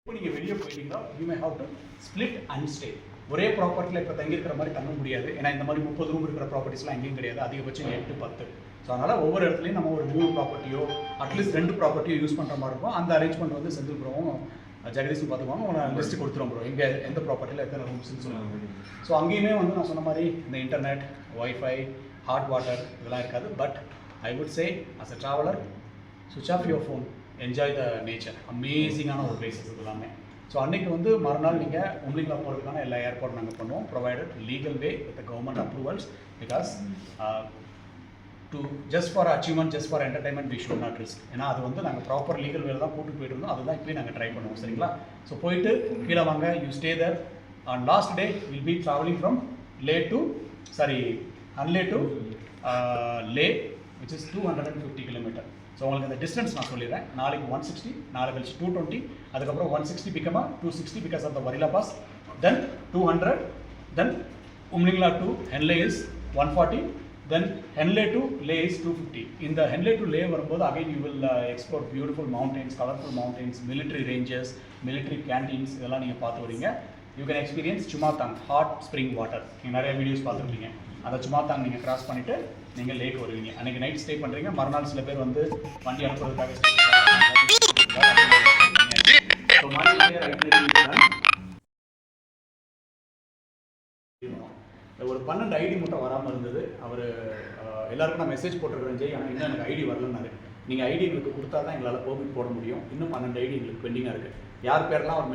இப்போ நீங்கள் வெளியே போயிட்டீங்கன்னா you may have to split and stay. ஒரே ப்ராப்பர்ட்டியில் இப்போ தங்கியிருக்கிற மாதிரி தங்க முடியாது. ஏன்னா இந்த மாதிரி 30 ரூம் இருக்கிற ப்ராப்பர்ட்டிஸ்லாம் எங்கேயும் கிடையாது. அதிகபட்சம் 8 10. ஸோ அதனால் ஒவ்வொரு இடத்துலையும் நம்ம ஒரு 3 ப்ராப்பர்ட்டியோ அட்லீஸ்ட் 2 ப்ராப்பர்ட்டியோ யூஸ் பண்ணுற மாதிரி இருக்கும். அந்த அரேஞ்ச்மெண்ட் வந்து செந்தில் ப்ரோவும் ஜெகதீஷும் பார்த்துக்குவாங்க. உங்களை லிஸ்ட்டு கொடுத்துரும் ப்ரோ, இங்கே எந்த ப்ராப்பர்ட்டியில் எத்தனை ரூம்ஸ்ன்னு சொல்லுவாங்க. ஸோ அங்கேயுமே வந்து நான் சொன்ன மாதிரி இந்த இன்டர்நெட், ஒய்ஃபை, ஹாட் வாட்டர் இதெல்லாம் இருக்காது. But I would say as a traveller, switch off your phone, enjoy the nature. அமேசிங்கான ஒரு பிளேசஸ் இது எல்லாமே. ஸோ அன்றைக்கி வந்து மறுநாள் நீங்கள் உம்லிங்லா போகிறதுக்கான எல்லா ஏற்பாடும் நாங்கள் பண்ணுவோம், provided legal way with government approvals. Because to just for achievement, just for entertainment we should not risk. ஏன்னா அது வந்து நாங்கள் ப்ராப்பர் லீகல் வேலை தான் கூட்டு போயிட்டு இருந்தோம். அதுதான் இப்போயும் நாங்கள் ட்ரை பண்ணுவோம். சரிங்களா? ஸோ போயிட்டு கீழே வாங்க, you stay there. On last day will be travelling from Hanle to Leh, which is 250 kilometre. So உங்களுக்கு அந்த டிஸ்டன்ஸ் நான் சொல்லிடுறேன். நாளைக்கு 160, நாளை கழிச்சு 220, அதுக்கப்புறம் 160 became 260 because of the Wari La pass, then 200, then Umling La to Hanle is 140, then Hanle to Leh is 250. இந்த ஹென்லே டு லே வரும்போது again you will explore beautiful mountains, colourful mountains, military ranges, military canteens இதெல்லாம் நீங்கள் பார்த்து வரீங்க. You can experience Chumathang hot spring water. நீங்கள் நிறைய videos பார்த்துருப்பீங்க. அந்த சுமாத்தாங் நீங்கள் கிராஸ் பண்ணிவிட்டு நீங்கள் லேக் வருவீங்க. அன்றைக்கி நைட் ஸ்டே பண்ணுறீங்க. மறுநாள் சில பேர் வந்து வண்டி அனுப்புறதுக்காக ஒரு 12 ஐடி மட்டும் வராமல் இருந்தது. அவர் எல்லாருக்கும் நான் மெசேஜ் போட்டிருக்கிறேன் ஜெய், ஆனால் இன்னும் எனக்கு ஐடி வரலன்னாரு. நீங்கள் ஐடி எங்களுக்கு கொடுத்தா தான் எங்களால் பெர்மிட் போட முடியும். இன்னும் 12 ஐடி எங்களுக்கு பெண்டிங்காக இருக்குது. யார் பேரெல்லாம் அவர்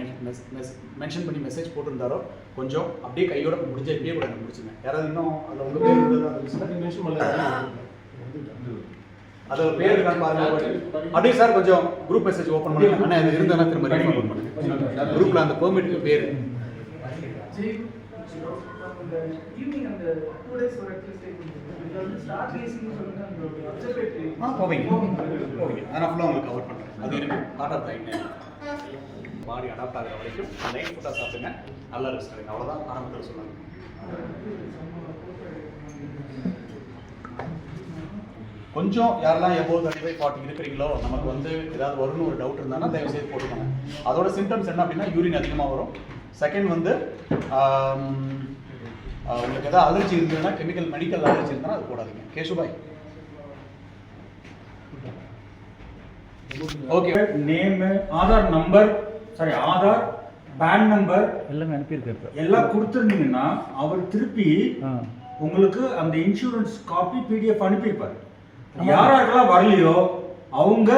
மென்ஷன் பண்ணி மெசேஜ் போட்டிருந்தாரோ கொஞ்சம் அப்படியே கையோட முடிஞ்ச இப்படியே கூட எனக்கு முடிச்சுங்க. யாராவது இன்னும் அதில் உங்கள் பேர் இருந்தது அந்த மென்ஷன் பண்ணல, அது ஒரு பேர் இருக்கான்னு பாருங்க. அப்படியே சார் கொஞ்சம் குரூப் மெசேஜ் ஓப்பன் பண்ணுங்க. ஆனால் அது இருந்தால் திரும்ப ரீஃபண்ட் பண்ணுங்க. குரூப்பில் அந்த பெர்மிட்டுக்கு பேர் போவீங்க. நான் ஃபுல்லாக உங்களுக்கு கவர் பண்ணுறேன். அது இருக்குது heart of right. Body adapt ஆகிற வரைக்கும் லைட் ஃபுட்டாக சாப்பிடுங்க, நல்லா ரெஸ்ட் எடுங்க. அவ்வளோதான் ஆரம்பத்தில் சொன்னாங்க. கொஞ்சம் யாரெல்லாம் எபோவ் 35-40 இருக்கிறீங்களோ, நமக்கு வந்து ஏதாவது வரும்னு ஒரு டவுட் இருந்தாங்கன்னா தயவுசெய்து போட்டுக்கோங்க. அதோட சிம்டம்ஸ் என்ன அப்படின்னா யூரின் அதிகமாக வரும். செகண்ட் வந்து உங்களுக்கு ஏதாவது அலர்ஜி இருந்ததுன்னா, மெடிக்கல் அலர்ஜி இருந்தால் அது போடாதீங்க. கேஷுபாய் okay. Name, Aadhaar number, Aadhaar, PAN number எல்லாமே அனுப்பியிருக்காரு. எல்லாம் கொடுத்துருந்தீங்கன்னா அவர் திருப்பி உங்களுக்கு அந்த இன்சூரன்ஸ் காப்பி PDF அனுப்பியிருப்பாரு. யாரெல்லாம் வரலையோ அவங்க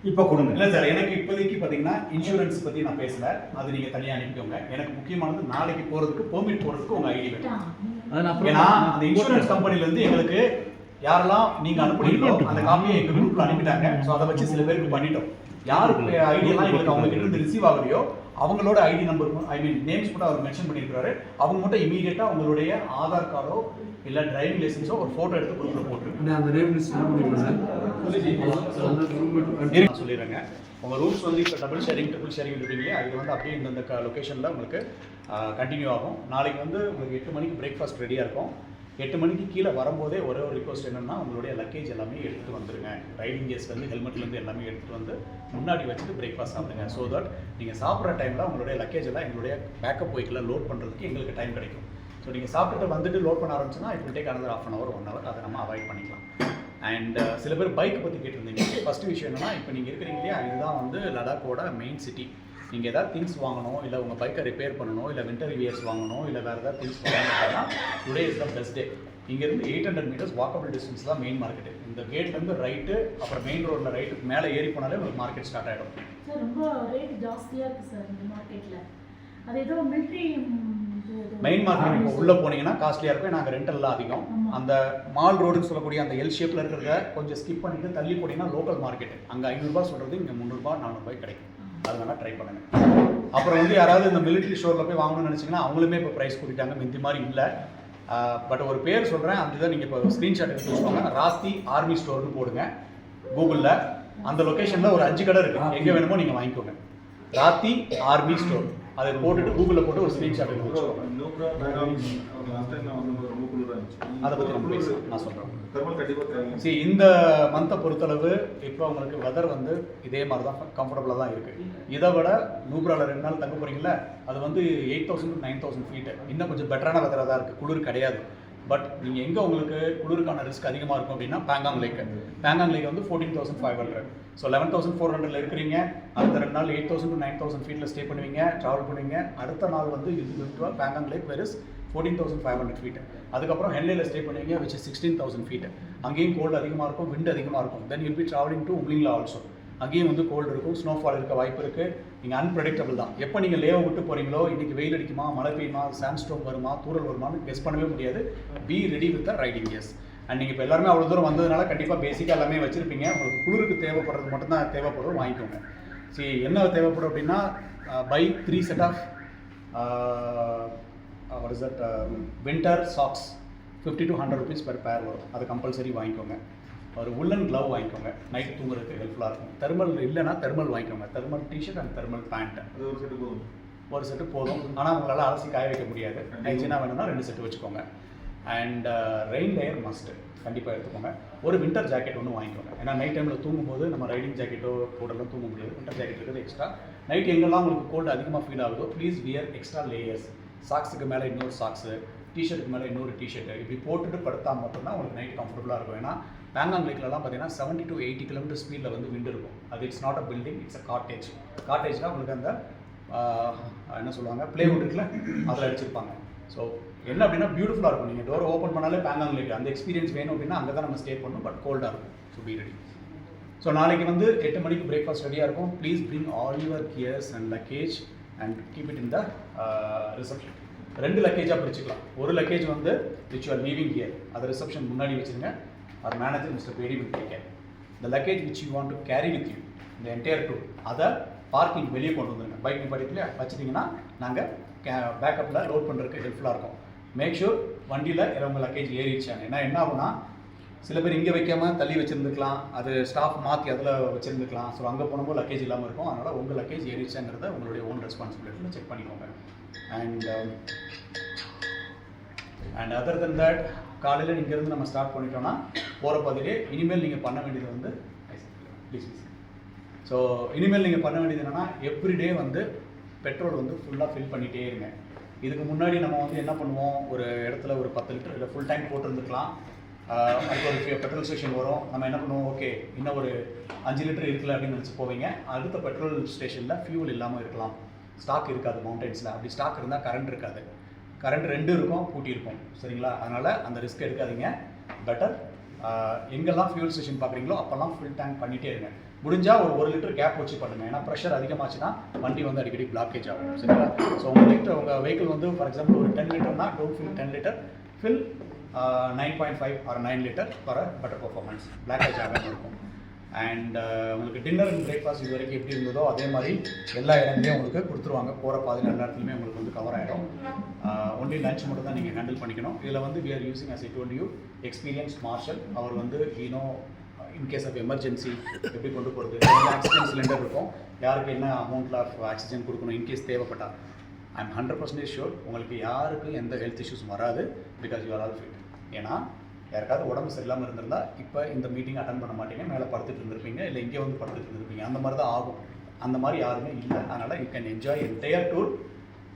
இப்போ கொடுங்க. இல்லை சார், எனக்கு இப்போதைக்கு பார்த்தீங்கன்னா இன்சூரன்ஸ் பற்றி நான் பேசல, அது நீங்கள் தனியாக அனுப்பிக்கோங்க. எனக்கு முக்கியமானது நாளைக்கு போகிறதுக்கு பெர்மிட் போகிறதுக்கு உங்கள் ஐடி வேணும். ஏன்னா அந்த இன்சூரன்ஸ் கம்பெனிலேருந்து எங்களுக்கு யாரெல்லாம் நீங்கள் அனுப்புறீங்களோ அந்த காப்பியை எங்கள் குரூப்பில் அனுப்பிட்டாங்க. ஸோ அதை வச்சு சில பேருக்கு பண்ணிட்டோம். யாருக்கு ஐடியெல்லாம் எங்களுக்கு அவங்க கிட்ட இருந்து ரிசீவ் ஆகலையோ அவங்களோட ஐடி நம்பர், நேம்ஸ் மட்டும் அவர் மென்ஷன் பண்ணியிருக்காரு. அவங்க மட்டும் இமீடியட்டாக உங்களுடைய ஆதார் கார்டோ இல்லை டிரைவிங் லைசன்ஸோ ஒரு ஃபோட்டோ எடுத்து குரூப்பில் போட்டுருங்க. அந்த நேம் சொல்லிடுறேங்க. உங்கள் ரூம்ஸ் வந்து இப்போ ட்ரிபிள் ஷேரிங் இருக்கீங்களே, அது வந்து அப்படியே இந்த லொக்கேஷனில் உங்களுக்கு கண்டினியூ ஆகும். நாளைக்கு வந்து உங்களுக்கு 8 மணிக்கு பிரேக்ஃபாஸ்ட் ரெடியாக இருக்கும். 8 மணிக்கு கீழே வரும்போதே ஒரே ஒரு ரிக்வஸ்ட் என்னென்னா, உங்களுடைய லக்கேஜ் எல்லாமே எடுத்துகிட்டு வந்துடுங்க. ரைடிங் கேஸ்லேருந்து ஹெல்மெட்லேருந்து எல்லாமே எடுத்துகிட்டு வந்து முன்னாடி வச்சுட்டு பிரேக்ஃபாஸ்ட் சாப்பிடுங்க. ஸோ தட் நீங்கள் சாப்பிட்ற டைமில் உங்களுடைய லக்கேஜ் எல்லாம் எங்களுடைய பேக்கப் பைக்கில் லோட் பண்ணுறதுக்கு எங்களுக்கு டைம் கிடைக்கும். ஸோ நீங்கள் சாப்பிட்டுட்டு வந்துட்டு லோட் பண்ண ஆரம்பிச்சுன்னா it will take another half an hour 1 hour. அதை நம்ம அவாய்ட் பண்ணிக்கலாம். அண்ட் சில பேர் பைக் பற்றி கேட்டிருந்தீங்க. ஃபஸ்ட்டு விஷயம் என்னென்னா, இப்போ நீங்கள் இருக்கிறீங்க இல்லையா, இதுதான் வந்து லடாக்கோட மெயின் சிட்டி. நீங்கள் எதாவது திங்ஸ் வாங்கணும், இல்லை உங்கள் பைக்கை ரிப்பேர் பண்ணணும், இல்லை வின்டர் வியர்ஸ் வாங்கணும், இல்லை வேறு ஏதாவது திங்ஸ் வாங்கணும்னா டுடே இஸ் த பெஸ்ட் டே. இங்கேருந்து 800 meters வாக்கபிள் டிஸ்டன்ஸ் தான் மெயின் மார்க்கெட்டு. இந்த கேட்லேருந்து ரைட்டு, அப்புறம் மெயின் ரோட்டில் ரைட்டுக்கு மேலே ஏறி போனாலே உங்களுக்கு மார்க்கெட் ஸ்டார்ட் ஆகிடும். சார் ரொம்ப ரேட் ஜாஸ்தியாக இருக்குது சார் இந்த மார்க்கெட்டில். அது ஏதோ மிலிட்ரி மெயின் மார்க்கெட் இப்போ உள்ளே போனீங்கன்னா காஸ்ட்லியாக இருக்கும். நாங்கள் ரெண்டெல்லாம் அதிகம். அந்த மால் ரோடுன்னு சொல்லக்கூடிய அந்த எல் ஷேப்பில் இருக்கிறத கொஞ்சம் ஸ்கிப் பண்ணிவிட்டு தள்ளி போனீங்கன்னா லோக்கல் மார்க்கெட். அங்கே 500 சொல்கிறது இங்கே 300 400 கிடைக்கும். அது வேணால் ட்ரை பண்ணுங்கள். அப்புறம் வந்து யாராவது இந்த மிலிட்ரி ஸ்டோரில் போய் வாங்கணும்னு நினச்சிங்கன்னா அவங்களுமே இப்போ ப்ரைஸ் கூட்டிட்டாங்க, மிந்தி மாதிரி இல்லை. பட் ஒரு பேர் சொல்கிறேன், அந்த இதை நீங்கள் இப்போ ஸ்க்ரீன்ஷாட் எடுத்து வச்சுக்கோங்க. ராத்தி ஆர்மி ஸ்டோர்னு போடுங்க கூகுளில். அந்த லொக்கேஷனில் ஒரு 5 கடை இருக்குது. எங்கே வேணுமோ நீங்கள் வாங்கிக்கோங்க. ராத்தி ஆர்மி ஸ்டோர் அதை போட்டுட்டு கூகுளில் போட்டு ஒரு ஸ்க்ரீன்ஷாட் எடுத்து அதை பற்றி நம்ம பேசலாம், நான் சொல்கிறேன். சரி, இந்த மந்த்தை பொறுத்தளவு இப்போ உங்களுக்கு வெதர் வந்து இதே மாதிரி தான் கம்ஃபர்டபுளாக தான் இருக்குது. இதை விட நூப்ராவில் 2 நாள் தங்க போகிறீங்களா, அது வந்து 8,000 to 9,000 ஃபீட்டு, இன்னும் கொஞ்சம் பெட்டரான வெதராக தான் இருக்குது, குளிர் கிடையாது. பட் நீங்கள் எங்கே உங்களுக்கு குளிருக்கான ரிஸ்க் அதிகமாக இருக்கும் அப்படின்னா பேங்காங் லேக் வந்து 14,500. ஸோ 11,400 இருக்கிறீங்க, அடுத்த 2 நாள் 8,000 to 9,000 ஃபீட்டில் ஸ்டே பண்ணுவீங்க, ட்ராவல் பண்ணுவீங்க. அடுத்த நாள் வந்து இது பேங்காங் லேக் வெறும் 14,500 ஃபீட். அதுக்கப்புறம் ஹென்லேயில் ஸ்டே பண்ணுவீங்க, which is 16,000 ஃபீட். அங்கேயும் கோல்டு அதிகமாக இருக்கும், விண்ட் அதிகமாக இருக்கும். Then you'll be travelling to Umling La also, அங்கேயும் வந்து கோல்டு இருக்கும், ஸ்னோஃபால் இருக்க வாய்ப்பு இருக்குது. நீங்கள் அன்பிரடிக்டபிள் தான். எப்போ நீங்கள் லேவை விட்டு போகிறீங்களோ, இன்றைக்கி வெயில் அடிக்குமா, மழை பெய்யுமா, சாண்ட்ஸ்டோம் வருமா, தூரல் வருமானு கெஸ் பண்ணவே முடியாது. Be ready with the riding gears. And நீங்கள் இப்போ எல்லாருமே அவ்வளோ தூரம் வந்ததுனால கண்டிப்பாக பேசிக்காக எல்லாமே வச்சுருப்பீங்க. உங்களுக்கு குளிருக்கு தேவைப்படுறது மட்டும்தான் தேவைப்படும், வாங்கிக்கோங்க. சரி, என்ன தேவைப்படும் அப்படின்னா buy 3 set of what is that winter socks, 50 to 100 rupees per pair வரும். அது கம்பல்சரி வாங்கிக்கோங்க. ஒரு உல்லன் க்ளவ் வாங்கிக்கோங்க, நைட் தூங்குறதுக்கு ஹெல்ப்ஃபுல்லாக இருக்கும். தெர்மல் இல்லைனா தெர்மல் வாங்கிக்கோங்க, thermal T shirt and thermal pant. ஒரு செட்டு போதும், ஆனால் உங்களால் அலசி காய வைக்க முடியாது. ஹைஜீனாக வேணும்னா 2 செட்டு வச்சுக்கோங்க. அண்ட் ரெயின் லேயர் மஸ்ட்டு கண்டிப்பாக எடுத்துக்கோங்க. ஒரு வின்டர் ஜாக்கெட் ஒன்று வாங்கிக்கோங்க, ஏன்னா நைட் டைமில் தூங்கும்போது நம்ம ரைடிங் ஜாக்கெட்டோ போடலாம் தூங்க முடியாது. வின்டர் ஜாக்கெட் இருக்கிறது எக்ஸ்ட்ரா. நைட் எங்கெல்லாம் உங்களுக்கு கோல்டு அதிகமாக ஃபீல் ஆகுதோ ப்ளீஸ் வியர் எக்ஸ்ட்ரா லேயர்ஸ். சாக்ஸுக்கு மேலே இன்னொரு சாக்ஸு, டிஷர்ட்டுக்கு மேலே இன்னொரு டிஷர்ட்டு, இப்படி போட்டுட்டு படுத்தால் மட்டும்தான் உங்களுக்கு நைட் கம்ஃபர்டபுளாக இருக்கும். ஏன்னா பேங்காங் லேக்லலாம் பார்த்தீங்கன்னா 70 to 80 கிலோமீட்டர் ஸ்பீடில் வந்து விண்ட் இருக்கும். அது it's not a building, it's a cottage. காட்டேஜ்னால் உங்களுக்கு அந்த என்ன சொல்லுவாங்க, ப்ளேவுட் இருக்குல்ல, அதில் அடிச்சிருப்பாங்க. ஸோ என்ன அப்படின்னா பியூட்டிஃபுல்லாக இருக்கும். நீங்கள் டோரை ஓப்பன் பண்ணாலே பேங்காங் லேக் அந்த எக்ஸ்பீரியன்ஸ் வேணும் அப்படின்னா அங்கே தான் நம்ம ஸ்டே பண்ணணும். பட் கோல்டாக இருக்கும். So be ready. ஸோ நாளைக்கு வந்து 8 மணிக்கு பிரேக்ஃபாஸ்ட் ரெடியாக இருக்கும். Please bring all your gears and luggage and keep it in the reception. 2 லக்கேஜாக பிரிச்சுக்கலாம். ஒரு லக்கேஜ் வந்து which you are leaving here, அதை ரிசப்ஷன் முன்னாடி வச்சுருங்க. அவர் manager mister Bedi will take care. The luggage which you want to carry with you இந்த entire tour, அதை பார்க்கிங் வெளியே கொண்டு வந்துருங்க. பைக் படிக்கல வச்சுட்டிங்கன்னா நாங்கள் பேக்கப்பில் லோட் பண்ணுறதுக்கு ஹெல்ப்ஃபுல்லாக இருக்கும். மேக் ஷூர் வண்டியில் உங்கள் லக்கேஜ் ஏறிச்சாங்க. ஏன்னா என்ன ஆகுனா, சில பேர் இங்கே வைக்காமல் தள்ளி வச்சுருந்துக்கலாம், அது ஸ்டாஃப் மாற்றி அதில் வச்சுருந்துக்கலாம். ஸோ அங்கே போனபோது லக்கேஜ் இல்லாமல் இருக்கும். அதனால் உங்கள் லக்கேஜ் ஏறிச்சாங்கிறத உங்களுடைய ஓன் ரெஸ்பான்சிபிலிட்டியில் செக் பண்ணிக்கோங்க. அண்ட் அதர் தென் தட், காலையில் இங்கேருந்து நம்ம ஸ்டார்ட் பண்ணிட்டோம்னா போகிற பாதையிலே இனிமேல் நீங்கள் பண்ண வேண்டியது வந்து ப்ளீஸ். ஸோ இனிமேல் நீங்கள் பண்ண வேண்டியது என்னென்னா, எவ்ரிடே வந்து பெட்ரோல் வந்து ஃபுல்லாக ஃபில் பண்ணிகிட்டே இருங்க. இதுக்கு முன்னாடி நம்ம வந்து என்ன பண்ணுவோம், ஒரு இடத்துல ஒரு 10 லிட்டர் இல்லை ஃபுல் டேங்க் போட்டுருந்துக்கலாம். அதுக்கு ஒரு பெட்ரோல் ஸ்டேஷன் வரும். நம்ம என்ன பண்ணுவோம், ஓகே இன்னும் ஒரு 5 லிட்டர் இருக்குல்ல அப்படின்னு நினச்சி போவீங்க. அடுத்த பெட்ரோல் ஸ்டேஷனில் ஃபியூல் இல்லாமல் இருக்கலாம், ஸ்டாக் இருக்காது மவுண்டன்ஸில். அப்படி ஸ்டாக் இருந்தால் கரண்ட் இருக்காது. கரண்ட் 2 இருக்கும், பூட்டி இருக்கும். சரிங்களா? அதனால் அந்த ரிஸ்க் எடுக்காதீங்க. பெட்டர் எங்கெல்லாம் ஃபியூல் ஸ்டேஷன் பார்க்குறீங்களோ அப்போல்லாம் ஃபுல் டேங்க் பண்ணிகிட்டே இருங்க. முடிஞ்சால் ஒரு 1 லிட்டர் கேப் வச்சு பண்ணுங்கள். ஏன்னா ப்ரெஷர் அதிகமாச்சுன்னா வண்டி வந்து அடிக்கடி பிளாக்கேஜ் ஆகும். சரிங்களா? ஸோ உங்கள் வெஹிக்கிள் வந்து ஃபார் எக்ஸாம்பிள் ஒரு 10 லிட்டர்னா don't fill 10 litre, fill 9.5 or 9 litre for a better performance. Blockage ஆகாமல் இருக்கும். அண்ட் உங்களுக்கு டின்னர் அண்ட் பிரேக்ஃபாஸ்ட் இது வரைக்கும் எப்படி இருந்ததோ அதே மாதிரி எல்லா இடங்களையும் உங்களுக்கு கொடுத்துருவாங்க. போகிற பாதையில் எல்லா இடத்துலையுமே உங்களுக்கு வந்து கவர் ஆகிடும். ஒன்லி லஞ்ச் மட்டும் தான் நீங்கள் ஹேண்டில் பண்ணிக்கணும். இதில் வந்து we are using as I told you experience marshal. அவர் வந்து இன்கேஸ் ஆஃப் எமர்ஜென்சி எப்படி கொண்டு போகிறது, ஆக்சிஜன் சிலிண்டர் இருக்கும், யாருக்கு என்ன அமௌண்ட்டில் ஆஃப் ஆக்சிஜன் கொடுக்கணும் இன்கேஸ் தேவைப்பட்டால். ஐ எம் 100% ஷூர் உங்களுக்கு யாருக்கும் எந்த ஹெல்த் இஷ்யூஸும் வராது. Because you are all fit. ஏன்னா யாருக்காவது உடம்பு சரியில்லாமல் இருந்திருந்தால் இப்போ இந்த மீட்டிங் அட்டன் பண்ண மாட்டீங்க, மேலே படுத்துட்டு இருந்திருப்பீங்க, இல்லை இங்கே வந்து படுத்துட்டு இருந்திருப்பீங்க. அந்த மாதிரி தான் ஆகும். அந்த மாதிரி யாருமே இல்லை. அதனால் you can enjoy entire tour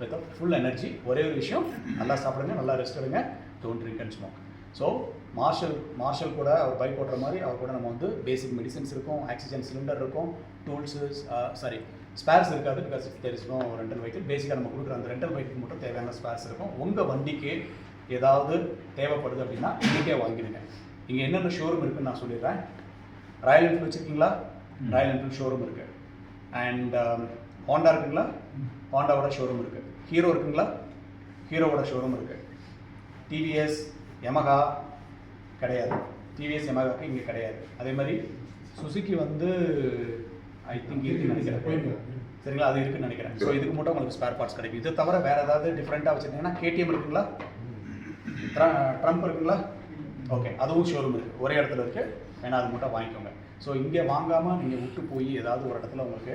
with full energy. ஒரே ஒரு விஷயம், நல்லா சாப்பிடுங்க, நல்லா ரெஸ்ட் எடுங்க, don't drink and smoke. So marshal கூட அவர் பைக் ஓட்டுற மாதிரி அவர் கூட நம்ம வந்து பேசிக் மெடிசன்ஸ் இருக்கும், ஆக்சிஜன் சிலிண்டர் இருக்கும், டூல்ஸு ஸ்பேர்ஸ் இருக்காது. Because if there is no rental vehicle. பேசிக்காக நம்ம கொடுக்குற அந்த ரெண்டல் வெஹிக்கிள் மட்டும் தேவையான ஸ்பேர்ஸ் இருக்கும். உங்கள் வண்டிக்கு ஏதாவது தேவைப்படுது அப்படின்னா இன்றைக்கே வாங்கிடுங்க. இங்கே என்னென்ன ஷோரூம் இருக்குதுன்னு நான் சொல்லிடுறேன். ராயல் என்ஃபீல்டு வச்சுருக்கீங்களா? ராயல் என்ஃபீல்டு ஷோரூம் இருக்குது. அண்ட் ஹோண்டா இருக்குங்களா? ஹோண்டாவோட ஷோரூம் இருக்குது. ஹீரோ இருக்குங்களா? ஹீரோவோட ஷோரூம் இருக்குது. டிவிஎஸ் யமஹா கிடையாது. டிவிஎஸ் யமஹாவுக்கு இங்கே கிடையாது. அதே மாதிரி சுசுக்கி வந்து ஐ திங்க் இருக்குன்னு நினைக்கிறேன். சரிங்களா? அது இருக்குன்னு நினைக்கிறேன். ஸோ இதுக்கு மட்டும் உங்களுக்கு ஸ்பேர் பார்ட்ஸ் கிடைக்கும். இது தவிர வேறு ஏதாவது டிஃப்ரெண்ட்டாக வச்சுருந்தீங்கன்னா கேடிஎம் இருக்குங்களா? ட்ரம்ப் இருக்குங்களா? ஓகே, அதுவும் ஷோரூம் இருக்குது, ஒரே இடத்துல இருக்குது. வேணா அது மட்டும் வாங்கிக்கோங்க. ஸோ இங்கே வாங்காமல் நீங்கள் விட்டு போய் ஏதாவது ஒரு இடத்துல உங்களுக்கு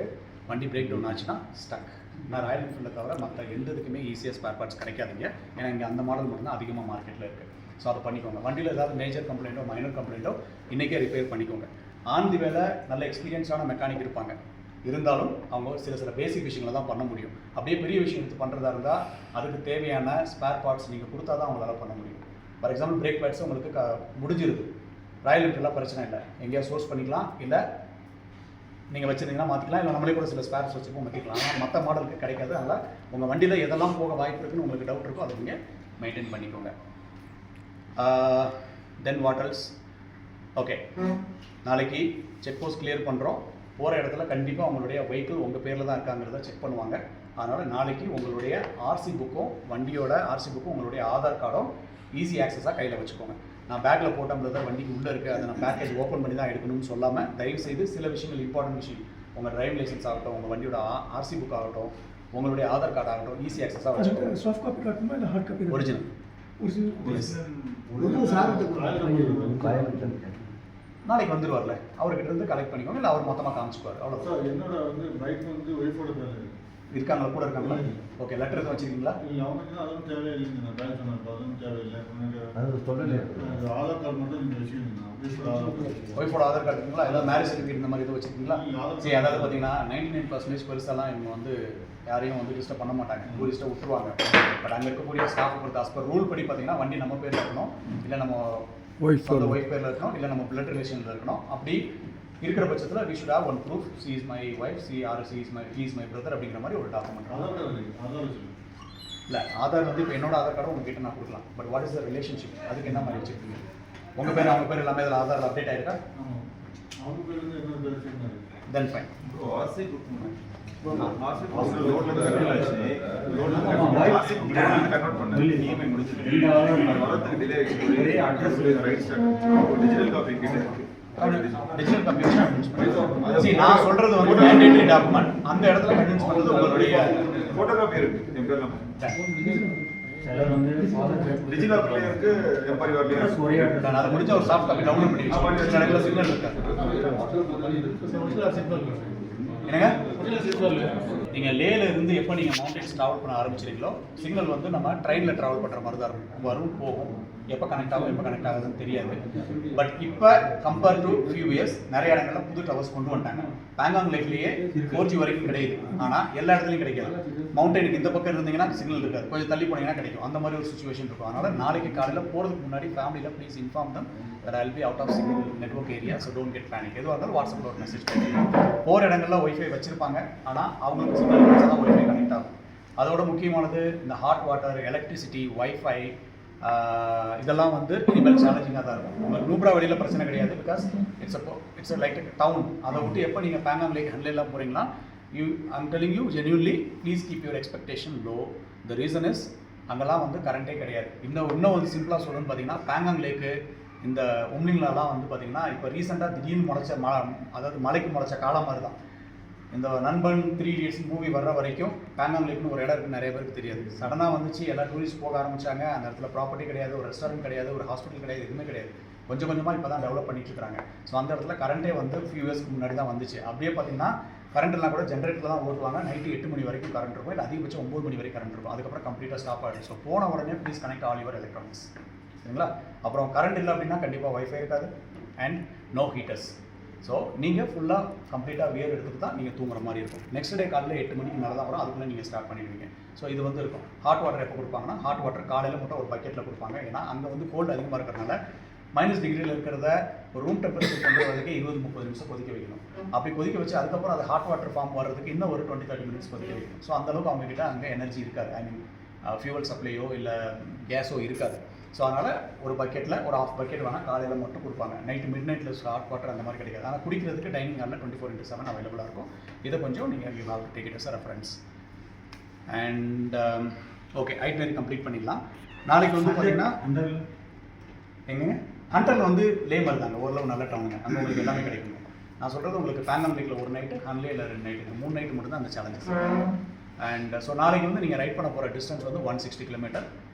வண்டி பிரேக் டவுன் ஆச்சுன்னா ஸ்டக். நான் ராயல் என்ஃபீல்டை தவிர மற்ற எந்த இதுக்குமே ஈஸியாக ஸ்பேர் பார்ட்ஸ் கிடைக்காதுங்க. ஏன்னா இங்கே அந்த மாடல் மட்டும்தான் அதிகமாக மார்க்கெட்டில் இருக்குது. ஸோ அதை பண்ணிக்கோங்க. வண்டியில் ஏதாவது மேஜர் கம்ப்ளைண்ட்டோ மைனர் கம்ப்ளைண்ட்டோ இன்றைக்கே ரிப்பேர் பண்ணிக்கோங்க. ஆன் தி வேலை நல்ல எக்ஸ்பீரியன்ஸான மெக்கானிக் இருப்பாங்க, இருந்தாலும் அவங்க சில பேசிக் விஷயங்களை தான் பண்ண முடியும். அப்படியே பெரிய விஷயம் எடுத்து பண்ணுறதா இருந்தால் அதுக்கு தேவையான ஸ்பேர் பார்ட்ஸ் நீங்கள் கொடுத்தா தான் அவங்களால பண்ண முடியும். ஃபார் எக்ஸாம்பிள் பிரேக் பேட்ஸ் உங்களுக்கு முடிஞ்சிருது, ராயல் என்ஃபீல்டெலாம் பிரச்சனை இல்லை, எங்கேயா சோர்ஸ் பண்ணிக்கலாம், இல்லை நீங்கள் வச்சுருந்தீங்கன்னா மாற்றிக்கலாம், இல்லை நம்மளே கூட சில ஸ்பேர்ஸ் வச்சுப்போம் மாற்றிக்கலாம். ஆனால் மற்ற மாடலுக்கு கிடைக்காது. அதனால் உங்கள் வண்டியில் எதெல்லாம் போக வாய்ப்பு இருக்குன்னு உங்களுக்கு டவுட் இருக்கோ அதை நீங்கள் மெயின்டைன் பண்ணிக்கோங்க. Then what else? ஓகே, நாளைக்கு செக் போஸ்ட் கிளியர் பண்ணுறோம். போகிற இடத்துல கண்டிப்பாக உங்களுடைய வெஹிக்கிள் உங்கள் பேரில் தான் இருக்காங்கிறத செக் பண்ணுவாங்க. அதனால் நாளைக்கு உங்களுடைய ஆர்சி புக்கும் வண்டியோட ஆர்சி புக்கும் உங்களுடைய ஆதார் கார்டும் ஈஸி ஆக்சஸாக கையில் வச்சுக்கோங்க. நான் பேக்கில் போட்டோம்ன்றத வண்டிக்கு உள்ளே இருக்குது, அதை நான் பேக்கேஜ் ஓப்பன் பண்ணி தான் எடுக்கணும்னு சொல்லாமல் தயவுசெய்து சில விஷயங்கள் இம்பார்ட்டன்ட் விஷயம் உங்கள் டிரைவிங் லைசன்ஸ் ஆகட்டும், உங்கள் வண்டியோட ஆர்சி புக் ஆகட்டும், உங்களுடைய ஆதார் கார்டு ஆகட்டும் ஈஸி ஆக்சஸாக வச்சுக்கோங்க. சாஃப்ட் காப்பி காட்டுமா இல்லை ஹார்ட் காப்பி? ஒரிஜினல். நாளைக்கு வந்துடுவார்ல, அவர்கிட்ட இருந்து கலெக்ட் பண்ணிக்கோங்க, இல்லை அவர் மொத்தமாக காமிச்சுக்குவார். அவ்வளோ. என்னோட பைக் ஒய்ஃபோட பேர் இருக்காங்களா, கூட இருக்காங்களா? ஓகே, லெட்டர் எதுவும் வச்சுருக்கீங்களா? இல்லை, அவனுக்கு அதுவும் தேவையில்லைங்க. நான் பேங்க் சொன்னேன், அதுவும் தேவையில்லை. ஆதார் கார்டு மட்டும் நீங்கள் வச்சுக்கோங்க. ஒய்ஃபோட ஆதார் கார்டு இருக்குங்களா? ஏதாவது மேரேஜ் சர்டிஃபிகேட் இந்த மாதிரி எதுவும் வச்சுருக்கீங்களா? சரி, அதாவது பார்த்தீங்கன்னா 99% பெருசாலாம் இவங்க வந்து யாரையும் வந்து டிஸ்டர்ப் பண்ண மாட்டாங்க, டூரிஸ்ட்டை விட்டுருவாங்க. பட் அங்கே இருக்கக்கூடிய ஸ்டாஃப் பொறுத்து ஆஸ் பர் ரூல் படி பார்த்தீங்கன்னா வண்டி நம்ம பேரில் இருக்கணும், இல்லை நம்ம ஒய்ஃப் பேரில் இருக்கணும், இல்லை நம்ம பிளட் ரிலேஷனில் இருக்கணும். அப்படி இருக்கிற பட்சத்தில் we should have one proof, she is my wife, he is my brother அப்படிங்கிற மாதிரி ஒரு டாக்குமெண்ட். இல்லை, ஆதார் வந்து இப்போ என்னோட ஆதார் கார்டு உங்ககிட்ட நான் கொடுக்கலாம். But what is the relationship, அதுக்கு என்ன மாதிரி வச்சுருக்கீங்க? உங்கள் பேர் அவங்க பேர் எல்லாமே அதில் ஆதாரில் அப்டேட் ஆகிருக்கா? அவங்க பேர் வந்து என்ன பேர்? தென் ஃபைன். டிஜிட்டல் காப்பி நான் சொல்றது வந்து மேண்டேட்டரி டாக்குமெண்ட். அந்த இடத்துல கன்வின்ஸ் பண்றது உங்களுடைய போட்டோ காப்பி இருக்கு, என் பேர்ல டிஜிட்டல் காப்பி இருக்கு, என் பரிவார்லயே இருக்கு. நான் அதை முடிஞ்ச ஒரு சாஃப்ட் காப்பி டவுன்லோட் பண்ணி வச்சிருக்கேன். சில சிக்னல் இருக்கா? என்னங்க, நீங்கள் லேல இருந்து எப்போ நீங்கள் மவுண்டன்ஸ் ட்ராவல் பண்ண ஆரம்பிச்சிருக்கீங்களோ சிக்னல் வந்து நம்ம ட்ரெயினில் ட்ராவல் பண்ணுற மாதிரி தான் இருக்கும், வரும் போகும், எப்போ கனெக்ட் ஆகும் எப்போ கனெக்ட் ஆகுதுன்னு தெரியாது. பட் இப்போ கம்பேர் டு ஃபியூ இயர்ஸ் நிறைய இடங்கள்ல புது டவர்ஸ் கொண்டு வந்துட்டாங்க. பேங்காங் லேக்லேயே 4G வரைக்கும் கிடையாது, ஆனால் எல்லா இடத்துலையும் கிடைக்காது. மவுண்டனுக்கு இந்த பக்கம் இருந்தீங்கன்னா சிக்னல் இருக்காது, கொஞ்சம் தள்ளி போனீங்கன்னா கிடைக்கும். அந்த மாதிரி ஒரு சுச்சுவேஷன் இருக்கும். அதனால் நாளைக்கு காலையில் போகிறதுக்கு முன்னாடி ஃபேமிலியில் please inform them that I'll be out of signal network area, so don't get panic. எதுவாக இருந்தாலும் வாட்ஸ்அப்பில் ஒரு மெசேஜ் பண்ணுங்க. போகிற இடங்களில் ஒய்ஃபை வச்சுருப்பாங்க, ஆனால் அவங்களுக்கு சிக்னல் வச்சா தான் ஒய்ஃபை கனெக்ட் ஆகும். அதோட முக்கியமானது இந்த ஹாட் வாட்டர், எலக்ட்ரிசிட்டி, வைஃபை இதெல்லாம் வந்து இனிமேல் சேலஞ்சிங்காக தான் இருக்கும். உங்களுக்கு நூப்ரா வெளியில் பிரச்சனை கிடையாது, பிகாஸ் இட்ஸ் லைக் டவுன். அதை விட்டு எப்போ நீங்கள் பேங்காங் லேக் ஹன்லேலாம் போகிறீங்கன்னா I'm telling you genuinely please keep your expectation low. The reason is அங்கெல்லாம் வந்து கரண்ட்டே கிடையாது. இன்னும் வந்து சிம்பிளாக சொல்லணும்னு பார்த்தீங்கன்னா பேங்காங் லேக்கு இந்த உம்லிங்லாம் வந்து பார்த்தீங்கன்னா இப்போ ரீசெண்டாக திடீர்னு முளைச்ச அதாவது மலைக்கு முளைச்ச காலம் மாதிரி தான். இந்த நண்பன் 3 Idiots மூவி வர்ற வரைக்கும் பேங்காங் லேக்னு ஒரு இடம் இருக்குது, நிறைய பேருக்கு தெரியாது. சடனாக வந்துச்சு, எல்லா டூரிஸ்ட் போக ஆரம்பிச்சாங்க. அந்த இடத்துல ப்ராப்பர்ட்டி கிடையாது, ஒரு ரெஸ்டாரண்ட் கிடையாது, ஒரு ஹாஸ்பிட்டல் கிடையாது, எதுவுமே கிடையாது. கொஞ்சம் கொஞ்சமாக இப்போ தான் டெவலப் பண்ணிட்டு இருக்காங்க. ஸோ அந்த இடத்துல கரண்ட்டே வந்து ஃபியூ இயர்ஸ்க்கு முன்னாடி தான் வந்துச்சு. அப்படியே பார்த்தீங்கன்னா கரண்ட்லாம் கூட ஜென்ரேட்டரில் தான் ஓட்டுவாங்க. நைட்டு 8 மணி வரைக்கும் கரண்ட் இருக்கும், இல்லை அதிகபட்சம் 9 மணி வரைக்கும் கரண்ட் இருக்கும். அதுக்கப்புறம் கம்ப்ளீட்டாக ஸ்டாப் ஆகிடும். ஸோ போன உடனே please connect all your electronics, சரிங்களா? அப்புறம் கரண்ட் இல்லை அப்படின்னா கண்டிப்பாக வைஃபை இருக்காது அண்ட் நோ ஹீட்டர்ஸ். ஸோ நீங்கள் ஃபுல்லாக கம்ப்ளீட்டாக வியர் எடுத்துகிட்டு தான் நீங்கள் தூங்குற மாதிரி இருக்கும். நெக்ஸ்ட் டே காலையில் 8 மணிக்கு மேலே தான் வரும், அதுக்குள்ளே நீங்கள் ஸ்டார்ட் பண்ணிடுவீங்க. ஸோ இது வந்து இருக்கும். ஹாட் வாட்டர் எப்போ கொடுப்பாங்கன்னா ஹாட் வாட்டர் காலையில் மட்டும் ஒரு பக்கெட்டில் கொடுப்பாங்க. ஏன்னா அங்கே வந்து கோல்டு அதிகமாக இருக்கிறதுனால -டிகிரியில் இருக்கிறத ஒரு ரூம் டெம்பரேச்சர் கொண்டு வரதுக்கு 20-30 நிமிஷம் கொதிக்க வைக்கணும். அப்படி கொதிக்க வச்சு அதுக்கப்புறம் அது ஹாட் வாட்டர் ஃபார்ம் வர்றதுக்கு இன்னும் ஒரு 20-30 மினிட்ஸ் கொதிக்க வைக்கணும். ஸோ அந்தளவுக்கு அவங்ககிட்ட அங்கே எனர்ஜி இருக்காது, ஐ மீன் ஃபியூவல் சப்ளையோ இல்லை கேஸோ இருக்காது. ஸோ அதனால் ஒரு பக்கெட்டில் ஒரு ½ பக்கெட் வேணால் காலையில் மட்டும் கொடுப்பாங்க. நைட்டு மிட்நைட்டில் ஹாட் வாட்டர் அந்த மாதிரி கிடைக்காது. ஆனால் குடிக்கிறதுக்கு டைனிங் ஹாலில் 24/7 அவைலபிளாக இருக்கும். இதை கொஞ்சம் நீங்கள் you have to take it as a reference. And okay, itinerary complete பண்ணிடலாம். நாளைக்கு வந்து பார்த்தீங்கன்னா எங்கங்க ஹண்டரில் வந்து லேமர் தாங்க, ஓரளவு நல்ல டவுனுங்க, அங்கே உங்களுக்கு எல்லாமே கிடைக்குங்க. நான் சொல்கிறது உங்களுக்கு பேங்காங் லேக்கில் ஒரு நைட்டு, ஹன்லே இல்லை 2 நைட்டு, 3 நைட்டு மட்டும் தான் அந்த சேலஞ்சஸ். அண்ட் ஸோ நாளைக்கு வந்து நீங்கள் ரைட் பண்ண போகிற டிஸ்டன்ஸ் வந்து 160 கிலோமீட்டர்.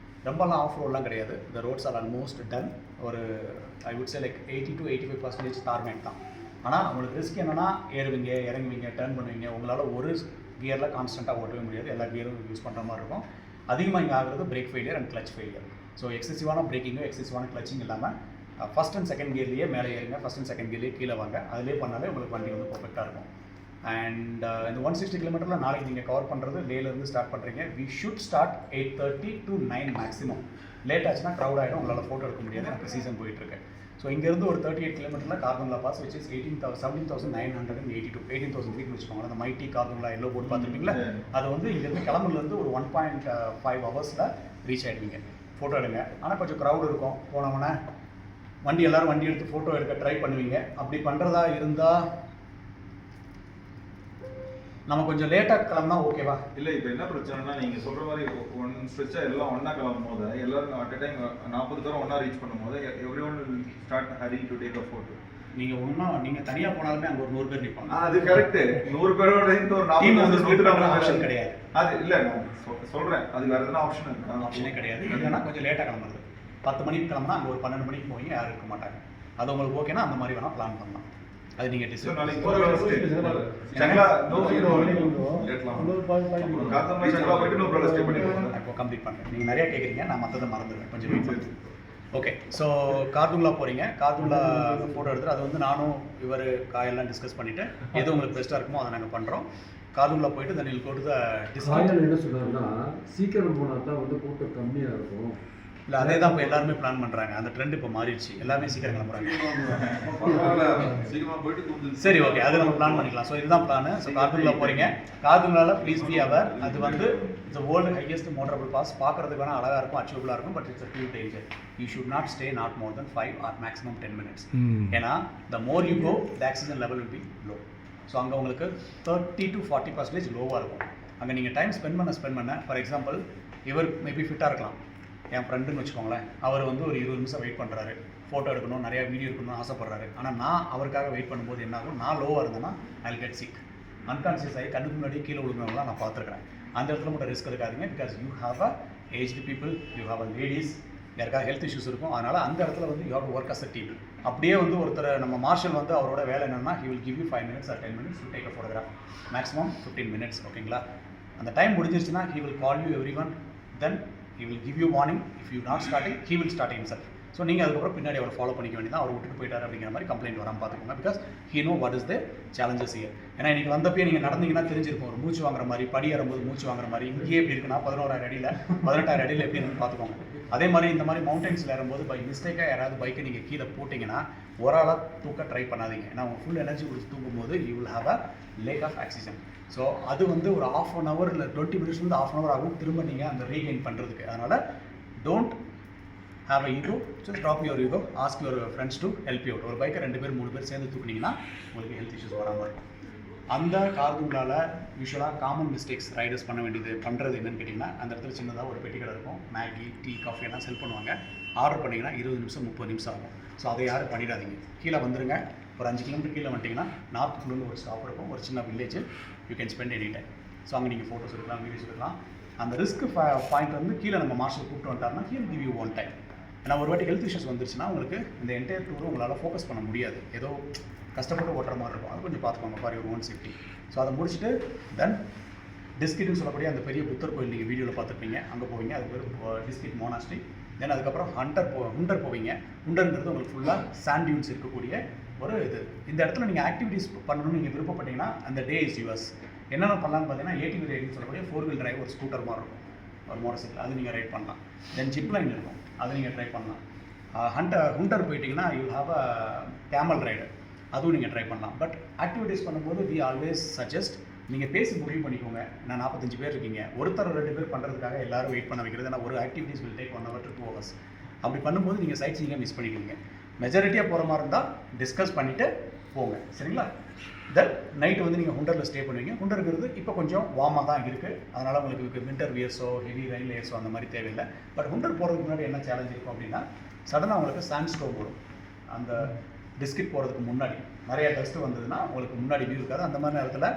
ரொம்பலாம் ஆஃப் ரோடெலாம் கிடையாது. த ரோட்ஸ் ஆர் ஆல்மோஸ்ட் டன். ஒரு ஐ வுட் சே லைக் 80 to 85% தார்மேக் தான். ஆனால் உங்களுக்கு ரிஸ்க் என்னென்னா ஏறுவீங்க இறங்குவீங்க டர்ன் பண்ணுவீங்க, உங்களால் ஒரு கியரில் கான்ஸ்டண்ட்டாக ஓட்டவே முடியாது, எல்லா கியரும் யூஸ் பண்ணுற மாதிரி இருக்கும். அதிகமாக இங்கே ஆகுறது brake failure and clutch failure. So எக்ஸசிவான பிரேக்கிங்கும் எக்ஸசிவான கிளச்சிங் இல்லாமல் ஃபஸ்ட் அண்ட் செகண்ட் கியர்லேயே மேலே ஏறுங்க, ஃபஸ்ட் அண்ட் செகண்ட் கியர்லேயே கீழே வாங்க, அதிலே பண்ணாலே உங்களுக்கு வண்டி வந்து பர்ஃபெக்டாக இருக்கும். அண்ட் இந்த 160 கிலோமீட்டரில் நாளைக்கு நீங்கள் கவர் பண்ணுறது லேலேருந்து ஸ்டார்ட் பண்ணுறீங்க. We should start 8:30 to 9 maximum. Late ஆச்சுன்னா க்ரௌட் ஆகிடும், உங்களால் ஃபோட்டோ எடுக்க முடியாது, எனக்கு சீசன் போயிட்டுருக்கு. ஸோ இங்கேருந்து ஒரு 38 கிலோமீட்டரில் Khardungla pass which is 17,982 18,000 feet வச்சுக்கோங்க. அந்த மைட்டி கார்துங்லா எல்லோ போர்டு பார்த்துருப்பீங்களா, அது வந்து இங்கேருந்து கிளம்புலேருந்து ஒரு 1.5 ஹவர்ஸில் ரீச் ஆகிடுவீங்க. ஃபோட்டோ எடுங்க. ஆனால் கொஞ்சம் க்ரௌட் இருக்கும், போனவொன்னே எல்லோரும் வண்டி எடுத்து ஃபோட்டோ எடுக்க ட்ரை பண்ணுவீங்க. அப்படி பண்ணுறதா இருந்தால் நம்ம கொஞ்சம் லேட்டாக கிளம்புனா ஓகேவா? இல்லை இப்போ என்ன பிரச்சனைனா நீங்கள் சொல்கிற மாதிரி ஒன் ஸ்ட்ரெச்சாக எல்லாம் ஒன்றா கிளம்பும் போது எல்லாரும் அட் அ டைம் 40 தூரம் ஒன்றா ரீச் பண்ணும்போது every one will start Hari to take a photo. நீங்கள் தனியாக போனாலுமே அங்கே ஒரு 100 பேர் நிற்பாங்க. ஒரு 100 பேரோட ஒரு 40 ஆப்ஷன் கிடையாது. அது இல்லை நான் சொல்கிறேன், அது வேறு எதனா ஆப்ஷன் இருக்கு? ஆப்ஷனே கிடையாது. இல்லைன்னா கொஞ்சம் லேட்டாக கிளம்புறது. 10 மணிக்கு கிளம்புனா அங்கே ஒரு 12 மணிக்கு போவீங்க, யாரும் இருக்க மாட்டாங்க. அது உங்களுக்கு ஓகேனா அந்த மாதிரி வேணால் பிளான் பண்ணலாம். அது நீங்கள் டிசைட் இப்போ கம்ப்ளீட் பண்ணுறேன். நீங்கள் நிறையா கேட்குறீங்க, நான் மற்றதை மறந்துடுவேன், கொஞ்சம் வெயிட் பண்ணுறேன். ஓகே, ஸோ கார்துங்லா போகிறீங்க. கார்துங்லா ஃபோட்டோ எடுத்துகிட்டு அது வந்து நானும் இவர் காயெல்லாம் டிஸ்கஸ் பண்ணிவிட்டு எது உங்களுக்கு பெஸ்ட்டாக இருக்குமோ அதை நாங்கள் பண்ணுறோம். கார்துங்லா போயிட்டு தென் இல் கோ டு தி டிஸ்கவுண்ட். என்ன சொல்கிறாருன்னா சீக்கிரம் போனால் தான் வந்து கூட்டம் கம்மியாக இருக்கும். இல்லை அதே தான் இப்போ எல்லாருமே பிளான் பண்ணுறாங்க. அந்த ட்ரெண்ட் இப்போ மாறிடுச்சு, எல்லாமே சீக்கிரம் கிளம்புறாங்க. சரி ஓகே, அது நம்ம பிளான் பண்ணிக்கலாம். ஸோ இதுதான் பிளான். ஸோ கார்துங்லா போகிறீங்க. கார்துங்லாவில் ப்ளீஸ் பி அவர், அது வந்து it's world highest motorable pass. பார்க்குறதுக்கு வேணால் அழகாக இருக்கும், அச்சீவபிளாக இருக்கும், but it's a too danger. You should not stay not more than 5 or maximum 10 minutes. ஏன்னா the more you go the oxygen level will be low. So அங்கே உங்களுக்கு 30 to 40% லோவாக இருக்கும். அங்கே நீங்கள் டைம் ஸ்பெண்ட் பண்ண ஃபார் எக்ஸாம்பிள் இவர் maybe ஃபிட்டாக இருக்கலாம், என் ஃப்ரெண்டுன்னு வச்சுக்கோங்களேன். அவர் வந்து ஒரு 20 நிமிஷம் வெயிட் பண்ணுறாரு, ஃபோட்டோ எடுக்கணும், நிறையா வீடியோ எடுக்கணும்னு ஆசைப்படுறாரு. ஆனால் நான் அவருக்காக வெயிட் பண்ணும்போது என்ன ஆகும், நான் லோவாக இருந்தேன்னா I will get sick. Unconscious ஆகி கண்ணுக்கு முன்னாடியே கீழே விழுந்தவங்களாம் நான் பார்த்துருக்கேன். அந்த இடத்துல மட்டும் ரிஸ்க் எடுக்காதீங்க. Because you have a aged people, you have a ladies, யாருக்காக ஹெல்த் இஷ்யூஸ் இருக்கும். அதனால் அந்த இடத்துல வந்து you have to work as a team. அப்படியே வந்து ஒருத்தர் நம்ம மார்ஷல் வந்து அவரோட வேலை என்னென்னா he will give you 5 minutes or 10 minutes to take a photograph, maximum 15 minutes. ஓகேங்களா? அந்த time முடிஞ்சிருச்சுன்னா he will call you everyone, then he will give you warning. If you not starting, he will start himself. So நீங்கள் அதுக்கப்புறம் பின்னாடி அவர் follow பண்ணிக்க வேண்டியதான். அவர் விட்டுட்டு போயிட்டார் அப்படிங்கிற மாதிரி கம்ப்ளைண்ட் வராமல் பார்த்துக்கோங்க. Because he know what is the challenges here. ஏன்னா இன்றைக்கி வந்தப்போ நீங்கள் நடந்தீங்கன்னா தெரிஞ்சிருக்கும், ஒரு மூச்சு வாங்குற மாதிரி, படி ஏறும்போது மூச்சு வாங்குற மாதிரி. இங்கேயே எப்படி இருக்குன்னா 11,000 அடியில் 18,000 அடியில் எப்படி இருக்குன்னு பார்த்துக்கோங்க. அதே மாதிரி இந்த மாதிரி மவுண்டன்ஸில் ஏறும்போது பை மிஸ்டேக்காக யாராவது பைக்கை நீங்கள் கீழே போட்டிங்கன்னா ஒரு ஆளாக தூக்க ட்ரை பண்ணாதீங்க. ஏன்னா உங்கள் ஃபுல் எனர்ஜி கொடுத்து தூக்கும்போது you will have a lack of oxygen. So அது வந்து ஒரு 1/2 hour இல்லை 20 minutes வந்து 1/2 hour ஆகும் திரும்ப நீங்கள் அந்த ரீகெயின் பண்ணுறதுக்கு. அதனால் don't have a ego, just drop your ego, ask your friends to help you out. ஒரு பைக்கை 2 பேர் 3 பேர் சேர்ந்து தூக்குனீங்கன்னா உங்களுக்கு ஹெல்த் இஷ்யூஸ் வராமல் இருக்கும். அந்த கார்துங்லாவில் யூஸ்வலாக காமன் மிஸ்டேக்ஸ் ரைடர்ஸ் பண்ணுறது என்னன்னு கேட்டிங்கன்னா, அந்த இடத்துல சின்னதாக ஒரு பெட்டி கடை இருக்கும், மேகி டீ காஃபி எல்லாம் செல் பண்ணுவாங்க. ஆர்டர் பண்ணிங்கன்னா 20 நிமிஷம் 30 நிமிஷம் ஆகும். ஸோ அதை யாரும் பண்ணிடாதீங்க. கீழே வந்துருங்க, ஒரு 5 கிலோமீட்டர் கீழே வந்துட்டிங்கன்னா நார்த்துக்குள்ளே ஒரு ஸ்டாப் இருக்கும், ஒரு சின்ன village. You can spend any time. So அங்கே நீங்கள் ஃபோட்டோஸ் எடுக்கலாம், வீடியோஸ் எடுக்கலாம். அந்த ரிஸ்க் பாயிண்ட் வந்து கீழே நம்ம மார்ஷல் கூப்பிட்டு வந்துட்டாருன்னா he'll give you one time. ஏன்னா ஒரு வாட்டி ஹெல்த் இஷ்யூஸ் வந்துருச்சுன்னா உங்களுக்கு இந்த என்டையர் டூரும் உங்களால் ஃபோக்கஸ் பண்ண முடியாது, ஏதோ கஷ்டப்பட்டு ஓட்டுற மாதிரி இருக்கும். அது கொஞ்சம் பார்த்துக்கோங்க for your own safety. So அதை முடிச்சுட்டு தென் டிஸ்கிட்னு சொல்லக்கூடிய அந்த பெரிய புத்தர் கோயில் நீங்கள் வீடியோவில் பார்த்துருப்பீங்க, அங்கே போவீங்க. அது பேர் டிஸ்கிட் மோனாஸ்ட்ரி. தென் அதுக்கப்புறம் ஹண்டர் போவீங்க. ஹண்டர்ங்கிறது உங்களுக்கு ஃபுல்லாக சாண்ட் டியூன்ஸ் இருக்கக்கூடிய ஒரு இது. இந்த இடத்துல நீங்கள் ஆக்டிவிட்டீஸ் பண்ணணும்னு நீங்கள் விருப்பப்பட்டீங்கன்னா அந்த டே இஸ் யுவர்ஸ். என்னென்ன பண்ணலான்னு பார்த்தீங்கன்னா ATV ரைடுன்னு சொல்லக்கூடிய 4-wheel drive ஒரு ஸ்கூட்டர் மாதிரி இருக்கும், ஒரு மோட்டர் சைக்கிள், அது நீங்கள் ரைட் பண்ணலாம். தென் ஜிப் லைன் இருக்கும், அதை நீங்கள் ட்ரை பண்ணலாம். ஹண்டர் போயிட்டிங்கன்னா you have a camel ride, அதுவும் நீங்கள் ட்ரை பண்ணலாம். பட் ஆக்டிவிட்டீஸ் பண்ணும்போது வி ஆல்வேஸ் சஜஸ்ட் நீங்கள் பேசி முடிவு பண்ணிக்கோங்க. நான் 45 பேர் இருக்கீங்க, ஒருத்தர் 2 பேர் பண்ணுறதுக்காக எல்லாரும் வெயிட் பண்ண வைக்கிறது. ஏன்னா ஒரு activities will take 1 hour to 2 hours. அப்படி பண்ணும்போது நீங்கள் சைட் சீயிங்கை மிஸ் பண்ணிடுவீங்க. மெஜாரிட்டியாக போகிற மாதிரி இருந்தால் டிஸ்கஸ் பண்ணிவிட்டு போங்க, சரிங்களா? தென் நைட்டு வந்து நீங்கள் ஹுண்டரில் ஸ்டே பண்ணுவீங்க. ஹுண்டருங்கிறது இப்போ கொஞ்சம் வார்மாக தான் இருக்குது, அதனால் உங்களுக்கு வின்டர் வியர்ஸோ ஹெவி ரெயின் லேயர்ஸோ அந்த மாதிரி தேவையில்லை. பட் ஹுண்டர் போகிறதுக்கு முன்னாடி என்ன சேலஞ்ச் இருக்கும் அப்படின்னா, சடனாக உங்களுக்கு சாண்ட் ஸ்டோம் வரும். அந்த டிஸ்கிட் போகிறதுக்கு முன்னாடி நிறைய டஸ்ட்டு வந்ததுன்னா உங்களுக்கு முன்னாடி வியூ இருக்காது. அந்த மாதிரி நேரத்தில்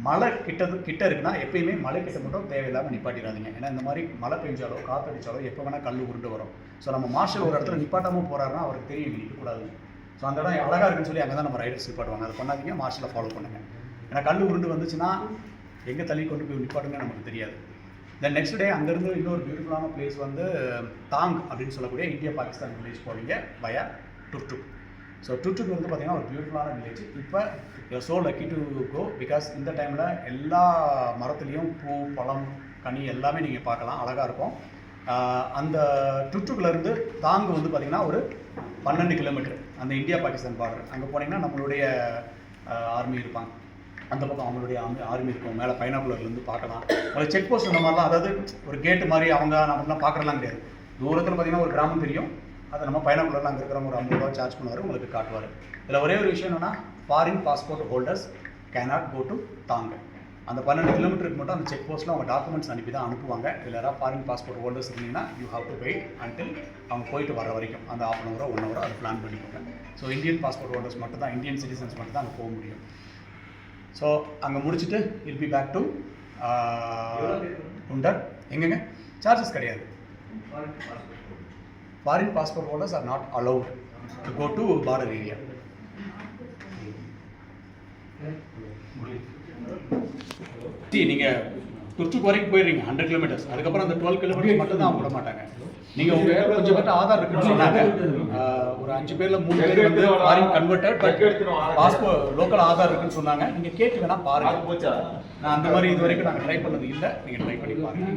மழை கிட்ட இருக்குன்னா எப்பயுமே மழை கிட்ட மட்டும் தேவையில்லாமல் நிப்பாட்டிடாதீங்க. ஏன்னா இந்த மாதிரி மழை பெஞ்சாலோ காற்றடிச்சாலோ எப்போ வேணால் கல் உருண்டு வரும். ஸோ நம்ம மார்ஷல் ஒரு இடத்துல நிப்பாட்டாமல் போகிறாருன்னா அவருக்கு தெரியும் நிற்கக்கூடாது. ஸோ அந்த இடம் அழகாக இருக்குன்னு சொல்லி அங்கே தான் நம்ம ரைடர்ஸ் நிப்பாட்டுவாங்க. அதை பண்ணாதீங்க, மார்ஷலை ஃபாலோ பண்ணுங்க. ஏன்னா கல் உருண்டு வந்துச்சுன்னா எங்கே தள்ளி கொண்டு போய் நிப்பாட்டுங்க நமக்கு தெரியாது. தென் நெக்ஸ்ட் டே அங்கேருந்து இன்னொரு பியூட்டிஃபுல்லான பிளேஸ் வந்து தாங் அப்படின்னு சொல்லக்கூடிய இந்தியா பாகிஸ்தான் வில்லேஜ் போவீங்க வயா டுர்டுக். ஸோ டுர்டுக் வந்து பார்த்தீங்கன்னா ஒரு பியூட்டிஃபுல்லான வில்லேஜ். இப்போ you are so lucky to go because இந்த டைமில் எல்லா மரத்துலேயும் பூ பழம் கனி எல்லாமே நீங்கள் பார்க்கலாம், அழகாக இருக்கும். அந்த டுர்டுக்லேருந்து தாங் வந்து பார்த்திங்கன்னா ஒரு 12 கிலோமீட்டர் அந்த இந்தியா பாகிஸ்தான் பார்டர். அங்கே போனீங்கன்னா நம்மளுடைய ஆர்மி இருப்பாங்க, அந்த பக்கம் அவங்களுடைய ஆர்மி இருக்கும், மேலே பைனாக்குலர்லேருந்து பார்க்கலாம். ஒரு செக் போஸ்ட் இந்த மாதிரிலாம், அதாவது ஒரு கேட்டு மாதிரி அவங்க நம்மளாம் பார்க்குறலாம் கிடையாது. தூரத்தில் பார்த்தீங்கன்னா ஒரு கிராமம் தெரியும், அதை நம்ம பைனாக்குலரில் அங்கே இருக்கிறவங்க ஒரு 50 ரூபா சார்ஜ் பண்ணுவார், உங்களுக்கு காட்டுவார். இதில் ஒரே ஒரு விஷயம் என்னென்னா foreign passport holders cannot go to Thang. அந்த 12 கிலோமீட்டருக்கு மட்டும் அந்த செக் போஸ்ட்டில் அவங்க டாக்குமெண்ட்ஸ் அனுப்பி தான் அனுப்புவாங்க. இதில் யாராவது ஃபாரின் பாஸ்போர்ட் ஹோல்டர்ஸ் இருந்தீங்கன்னா you have to wait until அவங்க போயிட்டு வர வரைக்கும் அந்த 1/2 hour 1 hour அதை பிளான் பண்ணிக்கோங்க. ஸோ இந்தியன் பாஸ்போர்ட் ஹோல்டர்ஸ் மட்டும் தான், இந்தியன் சிட்டிசன்ஸ் மட்டும் தான் அங்கே போக முடியும். ஸோ அங்கே முடிச்சுட்டு will be back to Hunder. எங்கெங்க சார்ஜஸ் கிடையாது. Foreign passport holders are not allowed to go to border area. நீங்கள் டுர்டுக் வரைக்கும் போயிடுறீங்க 100 கிலோமீட்டர்ஸ், அதுக்கப்புறம் அந்த 12 கிலோமீட்டர்ஸ் மட்டும் தான் அவங்க விட மாட்டாங்க. நீங்கள் உங்கள் கொஞ்சம் பேர் ஆதார் இருக்குன்னு சொன்னாங்க, ஒரு 5 பேரில் 3 பேர் வந்து foreign converted but passport local Aadhaar இருக்குன்னு சொன்னாங்க. நீங்கள் கேட்டு வேணா பாருங்க. நான் அந்த மாதிரி இது வரைக்கும் நாங்கள் ட்ரை பண்ணது இல்லை, நீங்கள் ட்ரை பண்ணி பாருங்க.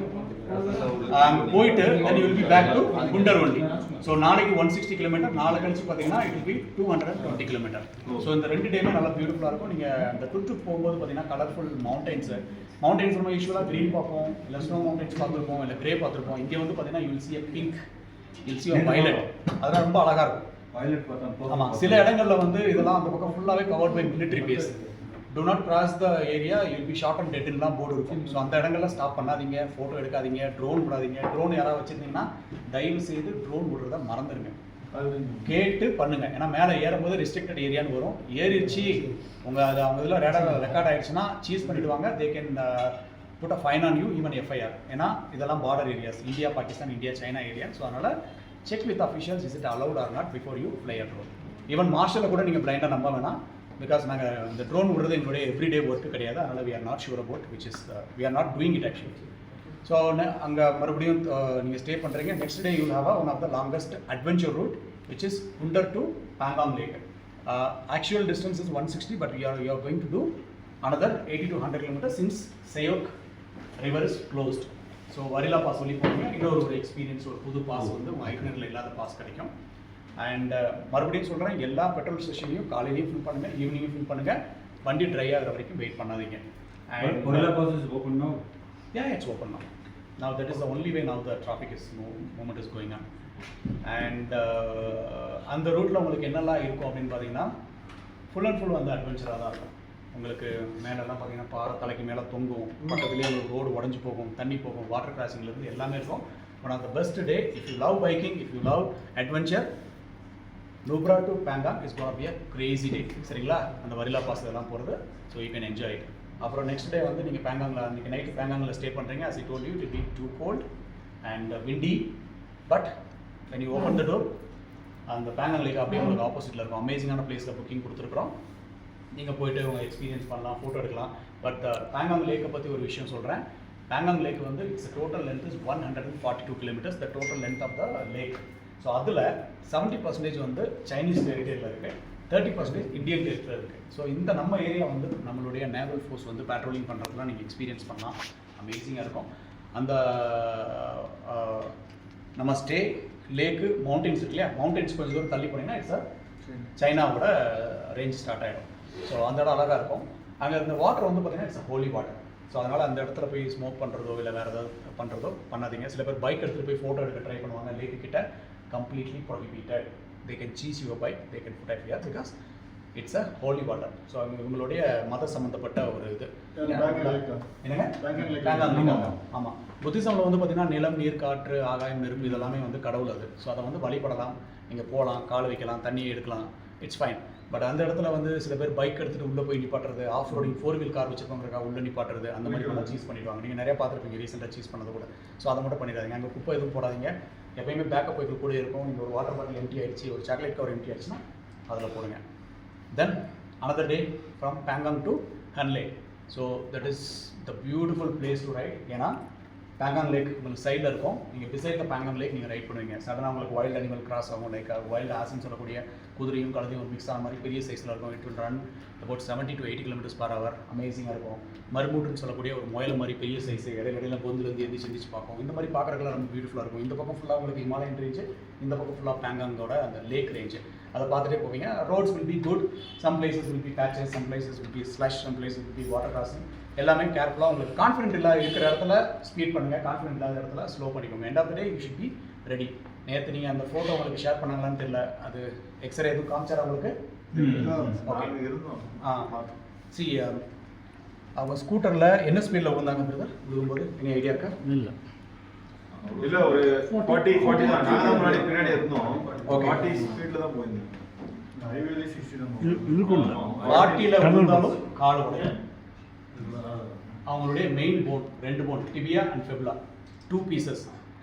அங்கே போயிட்டு then you will be back to Hunder only. So நாளைக்கு 160 கிலோமீட்டர், நாளை கழிச்சு பார்த்தீங்கன்னா it will be 220 kilometre. So இந்த 2 டேமே நல்லா பியூட்டிஃபுல்லாக இருக்கும். நீங்கள் அந்த டுர்டுக் போகும்போது பார்த்தீங்கன்னா கலர்ஃபுல் மவுண்டன்ஸு நம்ம யூஸ்வலாக க்ரீன் பார்ப்போம், இல்லை ஸ்னோ மவுண்டன்ஸ் பார்த்துருப்போம், இல்லை கிரே பார்த்துருப்போம். இங்கே வந்து பார்த்தீங்கன்னா you will see a pink, you will see a violet. அதெல்லாம் ரொம்ப அழகாக இருக்கும். வயலட் பார்த்தா ஆமாம், சில இடங்களில் வந்து இதெல்லாம் அந்த பக்கம் ஃபுல்லாகவே covered by military base. do not cross the area, you will be shot and dead லாம் போர்டு இருக்கும். ஸோ அந்த இடங்கள்ல ஸ்டாப் பண்ணாதீங்க, ஃபோட்டோ எடுக்காதீங்க, ட்ரோன் விடாதீங்க. ட்ரோன் யாராவது வச்சுருந்தீங்கன்னா தயவு செய்து ட்ரோன் விடுறத மறந்துடுங்க, கேட்டு பண்ணுங்க. ஏன்னா மேலே ஏறும்போது ரெஸ்ட்ரிக்டட் ஏரியான்னு வரும், ஏறிடுச்சு உங்கள் அது அவங்க இதில் ரெக்கார்ட் ஆகிடுச்சுன்னா சீஸ் பண்ணிவிடுவாங்க. They can put a fine on you, even FIR. ஏன்னா இதெல்லாம் border areas, India Pakistan, India China area. So அதனால் check with officials is it allowed or not before you fly a drone. Even மார்ஷலை கூட நீங்கள் பிளைண்டாக நம்ப வேணாம், because நாங்கள் இந்த ட்ரோன் விடுறது எங்களுடைய எவ்ரிடே ஒர்க்கு கிடையாது. அதனால் we are not sure about which is we are not doing it actually. So அங்கே மறுபடியும் நீங்கள் ஸ்டே பண்ணுறீங்க. Next day you have one of the longest adventure route which is Undar to Pangong Lake. Actual distance is 160, but you are going to do another 80 to 100 kilometers since Sayok river is closed. So Wari La pass சொல்லி போனீங்க, இன்னொரு ஒரு experience, ஒரு புது pass வந்து உங்கள் ஐக்கனரில் இல்லாத pass கிடைக்கும். அண்ட் மறுபடியும் சொல்கிறேன், எல்லா பெட்ரோல் ஸ்டேஷன்லையும் காலையிலையும் ஃபில் பண்ணுங்கள், ஈவினிங்கும் ஃபில் பண்ணுங்கள். வண்டி ட்ரை ஆகிற வரைக்கும் வெயிட் பண்ணாதீங்க. And Varila pass is open now? Yeah, it's open now. Now that is the only way now the traffic is movement is going on. And அந்த ரூட்டில் உங்களுக்கு என்னெல்லாம் இருக்கும் அப்படின்னு பார்த்தீங்கன்னா ஃபுல் அண்ட் ஃபுல் வந்து அட்வென்ச்சராக தான் இருக்கும். உங்களுக்கு மேலெல்லாம் பார்த்தீங்கன்னா பாறை தலைக்கு மேலே தொங்கும், பக்கத்துலேயே ஒரு ரோடு உடஞ்சி போகும், தண்ணி போகும், வாட்டர் கிராசிங்லேருந்து எல்லாமே இருக்கும். One of the best day if you love biking, if you love adventure, Nubra to Pangong is gonna be a crazy day. சரிங்களா? அந்த வரிலா பாஸ் இதெல்லாம் போகிறது, so you can enjoy it. அப்புறம் நெக்ஸ்ட் டே வந்து நீங்கள் பேங்காங்கில் அன்றைக்கி நைட்டு பேங்காங்கில் ஸ்டே பண்ணுறீங்க. as I told you, it will be too cold and windy, but when you open the door, அந்த பேங்காங் லேக் அப்படியே உங்களுக்கு ஆப்போசிட்டில் இருக்கும். அமேசிங்கான பிளேஸில் புக்கிங் கொடுத்துருக்குறோம். நீங்கள் போய்ட்டு உங்கள் எக்ஸ்பீரியன்ஸ் பண்ணலாம், ஃபோட்டோ எடுக்கலாம். பட் பேங்காங் லேக்கை பற்றி ஒரு விஷயம் சொல்கிறேன். பேங்காங் லேக் வந்து it's total length is 142 kilometres, the total length of the lake. So அதில் 70% வந்து சைனீஸ் டெரிட்டரியில் இருக்குது, 30% இந்தியன் டெரிட்டரியில் இருக்குது. ஸோ இந்த நம்ம ஏரியா வந்து நம்மளுடைய நேவல் ஃபோர்ஸ் வந்து பேட்ரோலிங் பண்ணுறதுலாம் நீங்கள் எக்ஸ்பீரியன்ஸ் பண்ணலாம், அமேசிங்காக இருக்கும். அந்த நம்ம ஸ்டே லேக்கு மவுண்டன்ஸ் இருக்கு இல்லையா, மவுண்டன்ஸ் கொஞ்சம் தூரம் தள்ளி போனீங்கன்னா இட்ஸ் சைனாவோட ரேஞ்ச் ஸ்டார்ட் ஆகிடும். ஸோ அந்த இடம் அழகாக இருக்கும். அங்கே இந்த வாட்டர் வந்து பார்த்தீங்கன்னா இட்ஸ் ஹோலி வாட்டர். ஸோ அதனால் அந்த இடத்துல போய் ஸ்மோக் பண்ணுறதோ இல்லை வேறு ஏதாவது பண்ணுறதோ பண்ணாதீங்க. சில பேர் பைக் எடுத்துகிட்டு போய் ஃபோட்டோ எடுக்க ட்ரை பண்ணுவாங்க லேக்கு கிட்ட, completely prohibited. They can seize your bike, they can put fear because it's a holy water. So இவங்களுடைய மத சம்மந்தப்பட்ட ஒரு இது என்னங்க பேங்காங். ஆமாம், புத்திசமில் வந்து பார்த்தீங்கன்னா நிலம், நீர், காற்று, ஆகாயம், நெருப்பு இதெல்லாமே வந்து கடவுள் அது. ஸோ அதை வந்து வழிபடலாம், நீங்கள் போகலாம், கால் வைக்கலாம், தண்ணியை எடுக்கலாம், இட்ஸ் ஃபைன். பட் அந்த இடத்துல வந்து சில பேர் பைக் எடுத்துகிட்டு உள்ளே போய் நிப்பாட்டுறது, ஆஃப் ரோடிங் 4-wheel கார் வச்சுருக்கவங்களுக்கா உள்ளே நிப்பாட்டுறது, அந்த மாதிரி கூட சீஸ் பண்ணிடுவாங்க. நீங்கள் நிறையா பார்த்துருப்பீங்க ரீசெண்டாக சீஸ் பண்ணது கூட. ஸோ அதை மட்டும் பண்ணிடாதீங்க. அங்கே குப்பை எதுவும் போடாதீங்க. எப்பயுமே பேக்கப் பைக்கில் கூட இருக்கும். நீங்கள் ஒரு வாட்டர் பாட்டில் எம்டி ஆகிடுச்சு, ஒரு சாக்லேட் கவர் எம்டி ஆகிடுச்சுன்னா அதில் போடுங்க. தென் another day from Pangong to Hun Lake. So that is the beautiful place to ride. ஏன்னா பேங்காங் லேக் உங்களுக்கு சைடில் இருக்கும். நீங்கள் பிசைட் த பேங்காங் லேக் நீங்கள் ரைட் பண்ணுவீங்க. சடனாக உங்களுக்கு வைல்டு அனிமல் கிராஸ் ஆகும். லைக் வைல்டு ஆஸ்ன்னு சொல்லக்கூடிய குதிரையும் கழுதையும் ஒரு மிக்ஸ் ஆன மாதிரி பெரிய சைஸில் இருக்கும். It will run about 70 to 80 km/h. அமேசிங்காக இருக்கும். மர்மூட்டுன்னு சொல்லக்கூடிய ஒரு முயல் மாதிரி பெரிய சைஸு, இடையில பொந்துலேருந்து எந்திரிச்சு பார்க்கும். இந்த மாதிரி பார்க்குறதுலாம் ரொம்ப பியூட்டிஃபுல்லாக இருக்கும். இந்த பக்கம் ஃபுல்லாக உங்களுக்கு ஹிமாலயன் ரேஞ்சு, இந்த பக்கம் ஃபுல்லாக பேங்காங்கோட அந்த லேக் ரேஞ்சு. அதை பார்த்துட்டே போவீங்க. Roads will be good. Some places will be patches, some places will be slush, some places will be water crossing. எல்லாமே கேர்ஃபுல்லாக உங்களுக்கு கான்ஃபிடென்ட் இல்லாத இருக்கிற இடத்துல ஸ்பீட் பண்ணுங்கள், கான்ஃபிடென்ட் இல்லாத இடத்துல ஸ்லோ பண்ணிக்கோங்க. End of the day you should be ready. நேற்று நீங்கள் அந்த ஃபோட்டோ உங்களுக்கு ஷேர் பண்ணாங்களான்னு தெரியல, அது எக்ஸ்ரே எதுவும் காமிச்சாரா உங்களுக்கு? சி அவங்க ஸ்கூட்டரில் என்ன ஸ்பீடில் விழுந்தாங்க பிரதர்? விழும்போது என்ன ஐடியா இருக்கா? இல்ல ஒரு 40 தான். நாங்க முன்னாடி பின்னாடி இருந்தோம். 40 ஸ்பீட்ல தான் போயிருந்தோம். ஹைவேல 60 தான் இருக்கும். 40ல விழுந்தாலும் கால் உடையும். அவங்களுடைய main bone, 2 bone, tibia and fibula, 2 pieces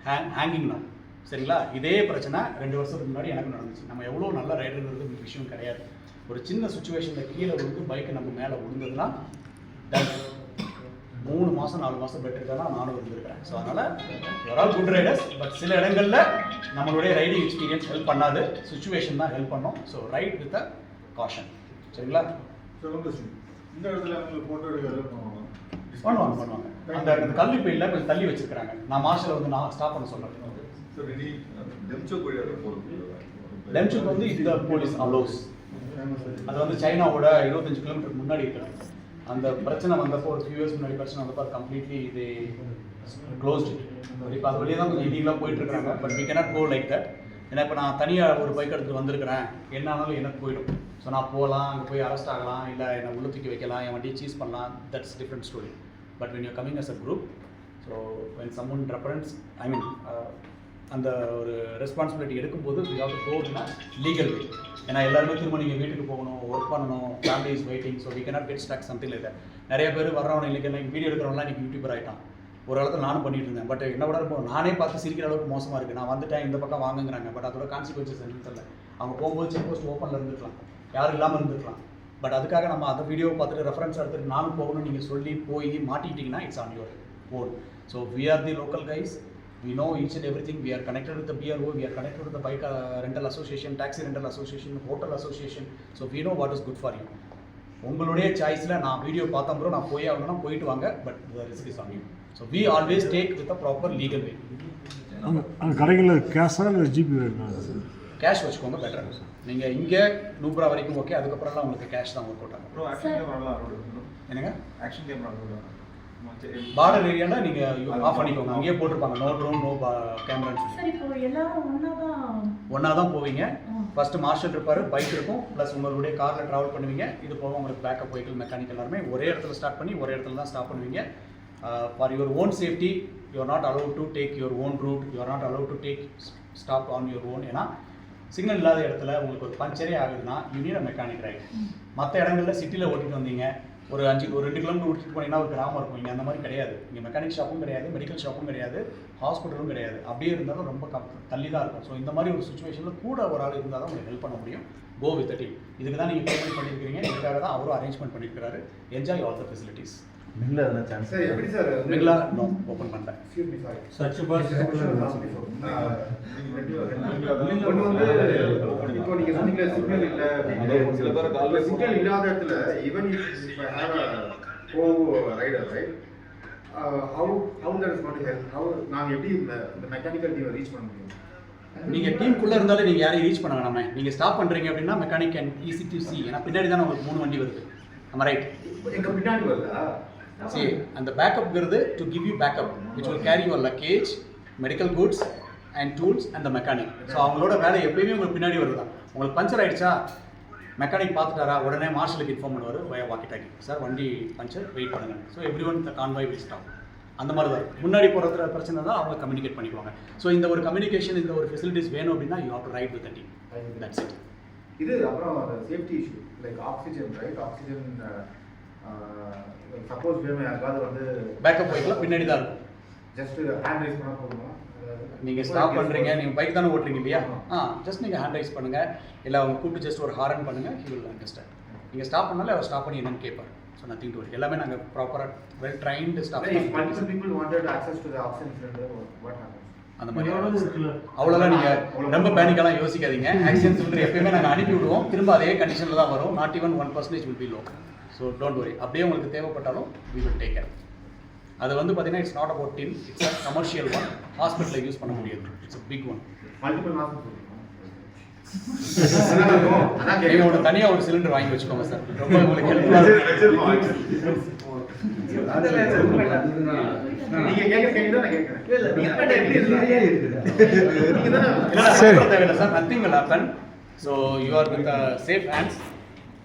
hanging தான். சரிங்களா? இதே பிரச்சனை 2 வருஷத்துக்கு முன்னாடி எனக்கு நடந்துச்சு. நம்ம எவ்வளோ நல்ல ரைடருங்கிறது விஷயம் கிடையாது. ஒரு சின்ன சுச்சுவேஷனில் கீழே விழுந்து பைக்கு நம்ம மேலே விழுந்ததுன்னா 3 மாதம் 4 மாதம் பெட்டர் தான் நானும் இருந்திருக்கிறேன். ஸோ அதனால் ஆல் குட் ரைடர்ஸ். பட் சில இடங்களில் நம்மளுடைய ரைடிங் எக்ஸ்பீரியன்ஸ் ஹெல்ப் பண்ணாது, சுச்சுவேஷன் தான் ஹெல்ப் பண்ணும். So right with a caution. சரிங்களா? இந்த இடத்துல உங்களுக்கு போட்டோ எடுக்கிறது பண்ணுவாங்க. அந்த கல்வி பையில் கொஞ்சம் தள்ளி வச்சிருக்காங்க. நான் மார்ஷல் வந்து நான் ஸ்டாப் பண்ண சொல்கிறேன். டெம்சுக் வந்து இந்த போலீஸ் அலோஸ். அது வந்து சைனாவோட 25 கிலோமீட்டருக்கு முன்னாடி இருக்கிறாங்க. அந்த பிரச்சனை வந்தப்போ ஒரு ஃபியூ இயர்ஸ் முன்னாடி பிரச்சனை வந்தப்போ கம்ப்ளீட்லி இது க்ளோஸ்டு. இப்போ அது வழியாக தான் கொஞ்சம் இல்லீகலாக போயிட்டுருக்காங்க. But we cannot go like that. ஏன்னா இப்போ நான் தனியாக ஒரு பைக் எடுத்துகிட்டு வந்திருக்கிறேன், என்ன ஆனாலும் எனக்கு போயிடும். ஸோ நான் போகலாம், அங்கே போய் அரெஸ்ட் ஆகலாம், இல்லை என்னை உள்ள தூக்கி வைக்கலாம், என் வண்டியை சீஸ் பண்ணலாம். That's different story. But when you coming as a group, so when summon reference அந்த ஒரு ரெஸ்பான்சிபிலிட்டி எடுக்கும்போது we have to go in a legal way. ஏன்னா எல்லாருமே திரும்ப நீங்கள் வீட்டுக்கு போகணும், ஒர்க் பண்ணணும், family is waiting. So we cannot get stuck something like that. நிறைய பேர் வர்றவங்க இல்லைங்க வீடியோ எடுக்கிறவங்களாம் இன்றைக்கி யூடியூபர் ஆகிட்டான். ஒரு காலத்தில் நானும் பண்ணிட்டு இருந்தேன். பட் என்ன விட இப்போ நானே பார்த்து சிரிக்கிற அளவுக்கு மோசமாக இருக்குது. நான் வந்துட்டேன், இந்த பக்கம் வாங்குங்கிறாங்க. பட் அதோட கான்சிக்வன்சஸ் என்னன்னு தெரியல. அவங்க போகும்போது செக் போஸ்ட் ஓப்பனில் இருந்துக்கலாம், யாரும் இல்லாமல் இருந்துக்கலாம். பட் அதுக்காக நம்ம அந்த வீடியோ பார்த்துட்டு ரெஃபரன்ஸ் எடுத்துட்டு நானும் போகணும்னு நீங்கள் சொல்லி போய் மாட்டிக்கிட்டிங்கன்னா it's on your own. So we are the local guys. We know each and everything. We are connected with the BRO, we are connected with the bike rental association, taxi rental association, hotel association. So we know what is good for you. உங்களுடைய சாய்ஸில் நான் video பார்த்தேன் bro, நான் போய் ஆகணும்னா போயிட்டு வாங்க. But the risk is on you. So we always take with a proper legal way. அந்த கடைகளில் கேஷா இல்லை ஜிபி வேணுமா? கேஷ் வச்சுக்கோங்க, பெட்டர். நீங்கள் இங்கே நூப்ரா வரைக்கும் ஓகே, அதுக்கப்புறம்லாம் உங்களுக்கு கேஷ் தான் ஒர்க் அவுட் ஆகும். ப்ரோ ஆக்ஷன் கேமராலாம் அலோட் இருக்கு. என்னங்க ஆக்ஷன் கேமரா அலோட்? பார்டர் ஏரியாவில் நீங்கள் ஆஃப் பண்ணிக்கோங்க. அங்கேயே போட்டிருப்பாங்க நோ ட்ரோன் நோ கேமரான்னு சொல்லி. சரி, இப்போ எல்லாரும் ஒன்றா தான் போவீங்க. ஃபஸ்ட்டு மார்ஷல் இருப்பார், பைக் இருக்கும், ப்ளஸ் உங்களுடைய காரில் ட்ராவல் பண்ணுவீங்க. இது போக உங்களுக்கு பேக்கப் வெஹிக்கிள், மெக்கானிக் எல்லாருமே ஒரே இடத்துல ஸ்டார்ட் பண்ணி ஒரே இடத்துல தான் ஸ்டாப் பண்ணுவீங்க. For your own safety you are not allow to take your own route, you are not allow to take stop on your own. ஏன்னா சிக்னல் இல்லாத இடத்துல உங்களுக்கு ஒரு பஞ்சரே ஆகுதுன்னா you need a mechanic right. மற்ற இடங்களில் சிட்டியில் ஓட்டிட்டு வந்தீங்க, ஒரு 2 கிலோமீட்டர் ஓட்டிட்டு போனீங்கன்னா ஒரு கிராமம் இருக்கும். இங்கே அந்த மாதிரி கிடையாது. இங்கே மெக்கானிக் ஷாப்பும் கிடையாது, மெடிக்கல் ஷாப்பும் கிடையாது, ஹாஸ்பிட்டலும் கிடையாது. அப்படியே இருந்தாலும் ரொம்ப தள்ளி தான் இருக்கும். ஸோ இந்த மாதிரி ஒரு சுச்சுவேஷனில் கூட ஒரு ஆள் இருந்தால் தான் உங்களுக்கு ஹெல்ப் பண்ண முடியும். Go with the team. இதுக்கு தான் நீங்கள் பேமெண்ட் பண்ணியிருக்கிறீங்க, இதுக்காக தான் அவரும் அரேஞ்ச்மெண்ட் பண்ணியிருக்கிறாரு. Enjoy all the facilities. Mingle எதனா சான்ஸ்? சார் எப்படி சார் மிங்கிலா நோ ஓப்பன் பண்ணிட்டேன். Excuse me sir. சர்ச் பாஸ் ஒன்று வந்து இப்போ நீங்க சொன்னீங்க சிக்னல் இல்ல, சில பேர் கால்ல சிக்னல் இல்லாத இடத்துல even if I have a co rider right how that is going to help, how நான் எப்படி இந்த மெக்கானிக்கல் டீமை ரீச் பண்ண முடியும்? நீங்கள் டீமுக்குள்ளே இருந்தாலும் நீங்கள் யாரையும் ரீச் பண்ண வேணாமே. நீங்கள் ஸ்டாப் பண்ணுறீங்க அப்படின்னா mechanic and easy to C. ஏன்னா பின்னாடி தான் உங்களுக்கு 3 வண்டி வருது. நம்ம ரைட் எங்க பின்னாடி வருதா? சரி, அந்த பேக்கப்ங்கிறது to give you backup which will carry your luggage, medical goods and tools and the mechanic. So அவங்களோட வேலை எப்பயுமே உங்களுக்கு பின்னாடி வருது தான். உங்களுக்கு பஞ்சர் ஆகிடுச்சா, மெக்கானிக் பார்த்துட்டாரா, உடனே மார்ஷலுக்கு இன்ஃபார்ம் பண்ணுவார் வய வாக்கி டாக்கி, சார் வண்டி பஞ்சர் வெயிட் பண்ணுங்க. So every one the convoy will stop. அந்த மாதிரி தான் முன்னாடி போகிற பிரச்சனை தான் அவங்க கம்யூனிகேட் பண்ணிக்குவாங்க. ஸோ இந்த ஒரு கம்யூனிகேஷன், இந்த ஒரு ஃபெசிலிட்டிஸ் வேணும் அப்படின்னா you have to right with the team. That's it. இது அப்புறம் safety issue like oxygen right, oxygen suppose வேணும் யாருக்காவது வந்து பேக்கப் போய்க்கலாம், பின்னாடி தான் இருக்கும். ஜஸ்ட் ஹேண்ட் ரைஸ் பண்ண போதுமா? நீங்கள் ஸ்டாப் பண்ணுறீங்க, நீங்கள் பைக் தானே ஓட்டுறீங்க இல்லையா? ஜஸ்ட் நீங்கள் ஹேண்ட் ரைஸ் பண்ணுங்கள், இல்லை அவங்க கூப்பிட்டு ஜஸ்ட் ஒரு ஹாரன் பண்ணுங்கள், ஹி வில் அண்டர்ஸ்டாண்ட். நீங்கள் ஸ்டாப் பண்ணாலே அவர் ஸ்டாப் பண்ணி என்னன்னு கேட்பார். So nothing to worry. எல்லாமே நாங்கள் ப்ராப்பராக well trained staff. If multiple people wanted access to the oxygen cylinder, what happens? அந்த மாதிரி அவ்வளோலாம் நீங்கள் ரொம்ப பேனிக்கெல்லாம் யோசிக்காதீங்க. ஆக்சிஜன் சிலிண்டர் எப்பயுமே நாங்கள் அனுப்பி விடுவோம், திரும்ப அதே கண்டிஷனில் தான் வரும். Not even 1% will be low. So don't worry. அப்படியே உங்களுக்கு தேவைப்பட்டாலும் we will take care. அது வந்து பார்த்தீங்கன்னா it's not about tin, it's a commercial one. ஹாஸ்பிட்டலில் யூஸ் பண்ண முடியாது. It's a big one. Multiple masks. நீங்கள் ஒரு தனியாக ஒரு சிலிண்டர் வாங்கி வச்சுக்கோங்க சார், ரொம்ப உங்களுக்கு ஹெல்ப்ஃபுல்லாக நீங்க கேட்க கேள்வி நான் கேட்கிறேன். தேவையில்லை sir, nothing will happen. So you are with safe hands,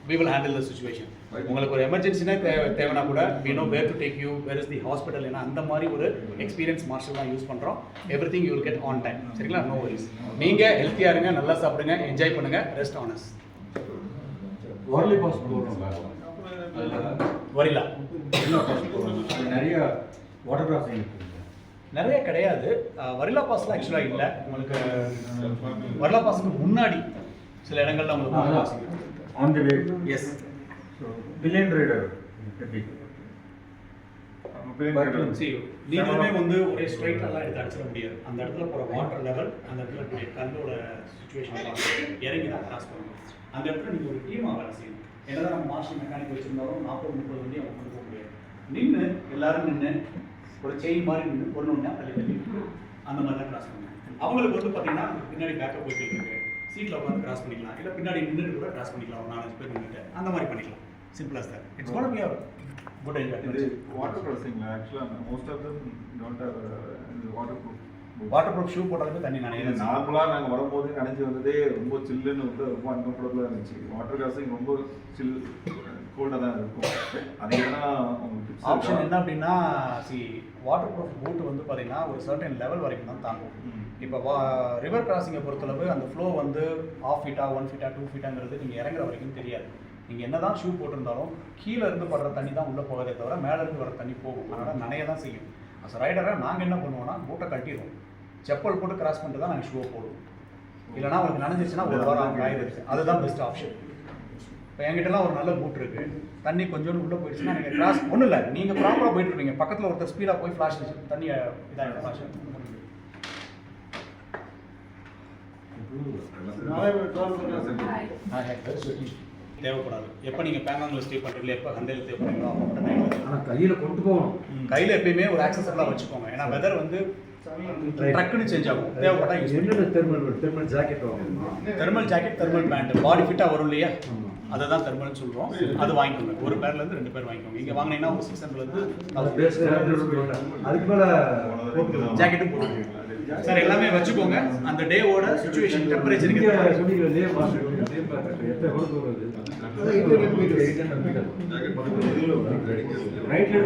we will handle the situation. உங்களுக்கு ஒரு எமர்ஜென்சினா தேவைனா கூட we know where to take you, where is the hospital. ஏன்னா அந்த மாதிரி ஒரு எக்ஸ்பீரியன்ஸ் மார்ஷல் தான் யூஸ் பண்ணுறோம். Everything you will get on time. சரிங்களா? No worries. நீங்கள் ஹெல்த்தியாக இருங்க, நல்லா சாப்பிடுங்க, என்ஜாய் பண்ணுங்கள், ரெஸ்ட் ஆன் அஸ். ஒர்லி பாஸ் போடுறோம், வரிலா நிறைய வாட்டர் கிராசிங் நிறைய கிடையாது. வரிலா பாஸ்லாம் ஆக்சுவலாக இல்லை. உங்களுக்கு வரிலா பாஸுக்கு முன்னாடி சில இடங்கள்ல உங்களுக்கு water crossing on the way. Yes. Pillion rider நீங்களுமே வந்து ஒரே ஸ்ட்ரைட்டெல்லாம் எடுத்து அடிச்சிட முடியாது. அந்த இடத்துல போகிற வாட்டர் லெவல், அந்த இடத்துல கூடிய கல்லோட சுச்சுவேஷன் இறங்கி தான் கிராஸ் பண்ணணும். அந்த இடத்துல நீங்கள் ஒரு டீமாக வேலை செய்யணும். என்னதான் நம்ம மார்ஷல் மெக்கானிக் வச்சுருந்தாலும் 40-30 வண்டி அவங்க கொண்டு போக முடியாது. நின்று எல்லாரும் நின்று ஒரு செயின் மாதிரி நின்று ஒன்று தள்ளி அந்த மாதிரி தான் கிராஸ் பண்ணணும். அவங்களுக்கு வந்து பார்த்தீங்கன்னா பின்னாடி பேக்கப் போயிட்டு இருக்கு, சீட்டில் உட்காந்து கிராஸ் பண்ணிக்கலாம், இல்லை பின்னாடி நின்றுட்டு கூட கிராஸ் பண்ணிக்கலாம். ஒரு 4-5 பேர் நின்றுட்டு அந்த மாதிரி பண்ணிக்கலாம். சிம்பிளாக sir. It's gonna be a good இது enjoyment. வாட்டர் கிராசிங்ல ஆக்சுவலாக most of them don't have waterproof. Waterproof shoe போட்டாலுமே தண்ணி நனையாது. நார்மலாக நாங்கள் வரும்போது நனைஞ்சு வந்ததே ரொம்ப சில்லுன்னு வந்து ரொம்ப அன்கம்ஃபர்டபுளாக இருந்துச்சு. வாட்டர் கிராசிங் ரொம்ப சில் கோல்டாக தான் இருக்கும். அது என்ன உங்களுக்கு ஆப்ஷன் என்ன அப்படின்னா, வாட்டர் ப்ரூஃப் பூட் வந்து பார்த்தீங்கன்னா ஒரு சர்டன் லெவல் வரைக்கும் தான் தாங்கும். இப்போ ரிவர் கிராசிங்கை பொறுத்தளவு அந்த ஃப்ளோ வந்து 1/2 ஃபீட்டா 1 ஃபீட்டா 2 ஃபீட்டாங்கிறது நீங்கள் இறங்குற வரைக்கும் தெரியாது. நீங்கள் என்ன தான் ஷூ போட்டிருந்தாலும் கீழே இருந்து படுற தண்ணி தான் உள்ளே போகதே தவிர மேலேருந்து வர தண்ணி போகும். அதனால் நனைய தான் செய்யும். அஸ் ரைடராக நாங்கள் என்ன பண்ணுவோம்னா பூட்டை கட்டிடுவோம், செப்பல் போட்டு கிராஸ் பண்ணிட்டு தான் நாங்கள் ஷூவை போடுவோம். இல்லைனா உங்களுக்கு நனைஞ்சிச்சுன்னா ஒரு வாரம் அவங்க ஆயிடுச்சு. அதுதான் பெஸ்ட் ஆப்ஷன். இப்போ என்கிட்டலாம் ஒரு நல்ல பூட் இருக்குது, தண்ணி கொஞ்சோண்டு உள்ளே போயிடுச்சுன்னா நீங்கள் கிராஸ் ஒன்றும் இல்லை, நீங்கள் ப்ராப்பராக போயிட்டு இருப்பீங்க, பக்கத்தில் ஒருத்தர் ஸ்பீடாக போய் ஃப்ளாஷ் தண்ணியை இதாகிடும் ஃப்ளாஷ். தேவைப்படாது. எப்போ நீங்கள் பேங்காங்கில் ஸ்டே பண்ணுறீங்களோ, எப்போ ஹண்டையில் தேவைப்படுறீங்களோ அப்போ மட்டும் ஆனால் கையில் கொண்டு போகணும். கையில் எப்பயுமே ஒரு ஆக்சஸபிளாக வச்சுக்கோங்க. ஏன்னா வெதர் வந்து ட்ரக்குன்னு சேஞ்ச் ஆகும். தேவைப்பட்டா யூஸ் என்னென்ன தெர்மல் ஜாக்கெட் வாங்கணுமா? தெர்மல் ஜாக்கெட், தெர்மல் பேண்ட், பாடி ஃபிட்டாக வரும் இல்லையா, அதை தான் தெர்மல்னு சொல்கிறோம். அது வாங்கிக்கோங்க. ஒரு பேர்லேருந்து 2 பேர் வாங்கிக்கோங்க. இங்கே வாங்கினீங்கன்னா ஒரு 600 அதுக்கு மேலே ஜாக்கெட்டும் போட்டுக்கோங்க சார். எல்லாமே வச்சுக்கோங்க. அந்த டேவோட சுச்சுவேஷன் டெம்பரேச்சருக்கு ரைட்ல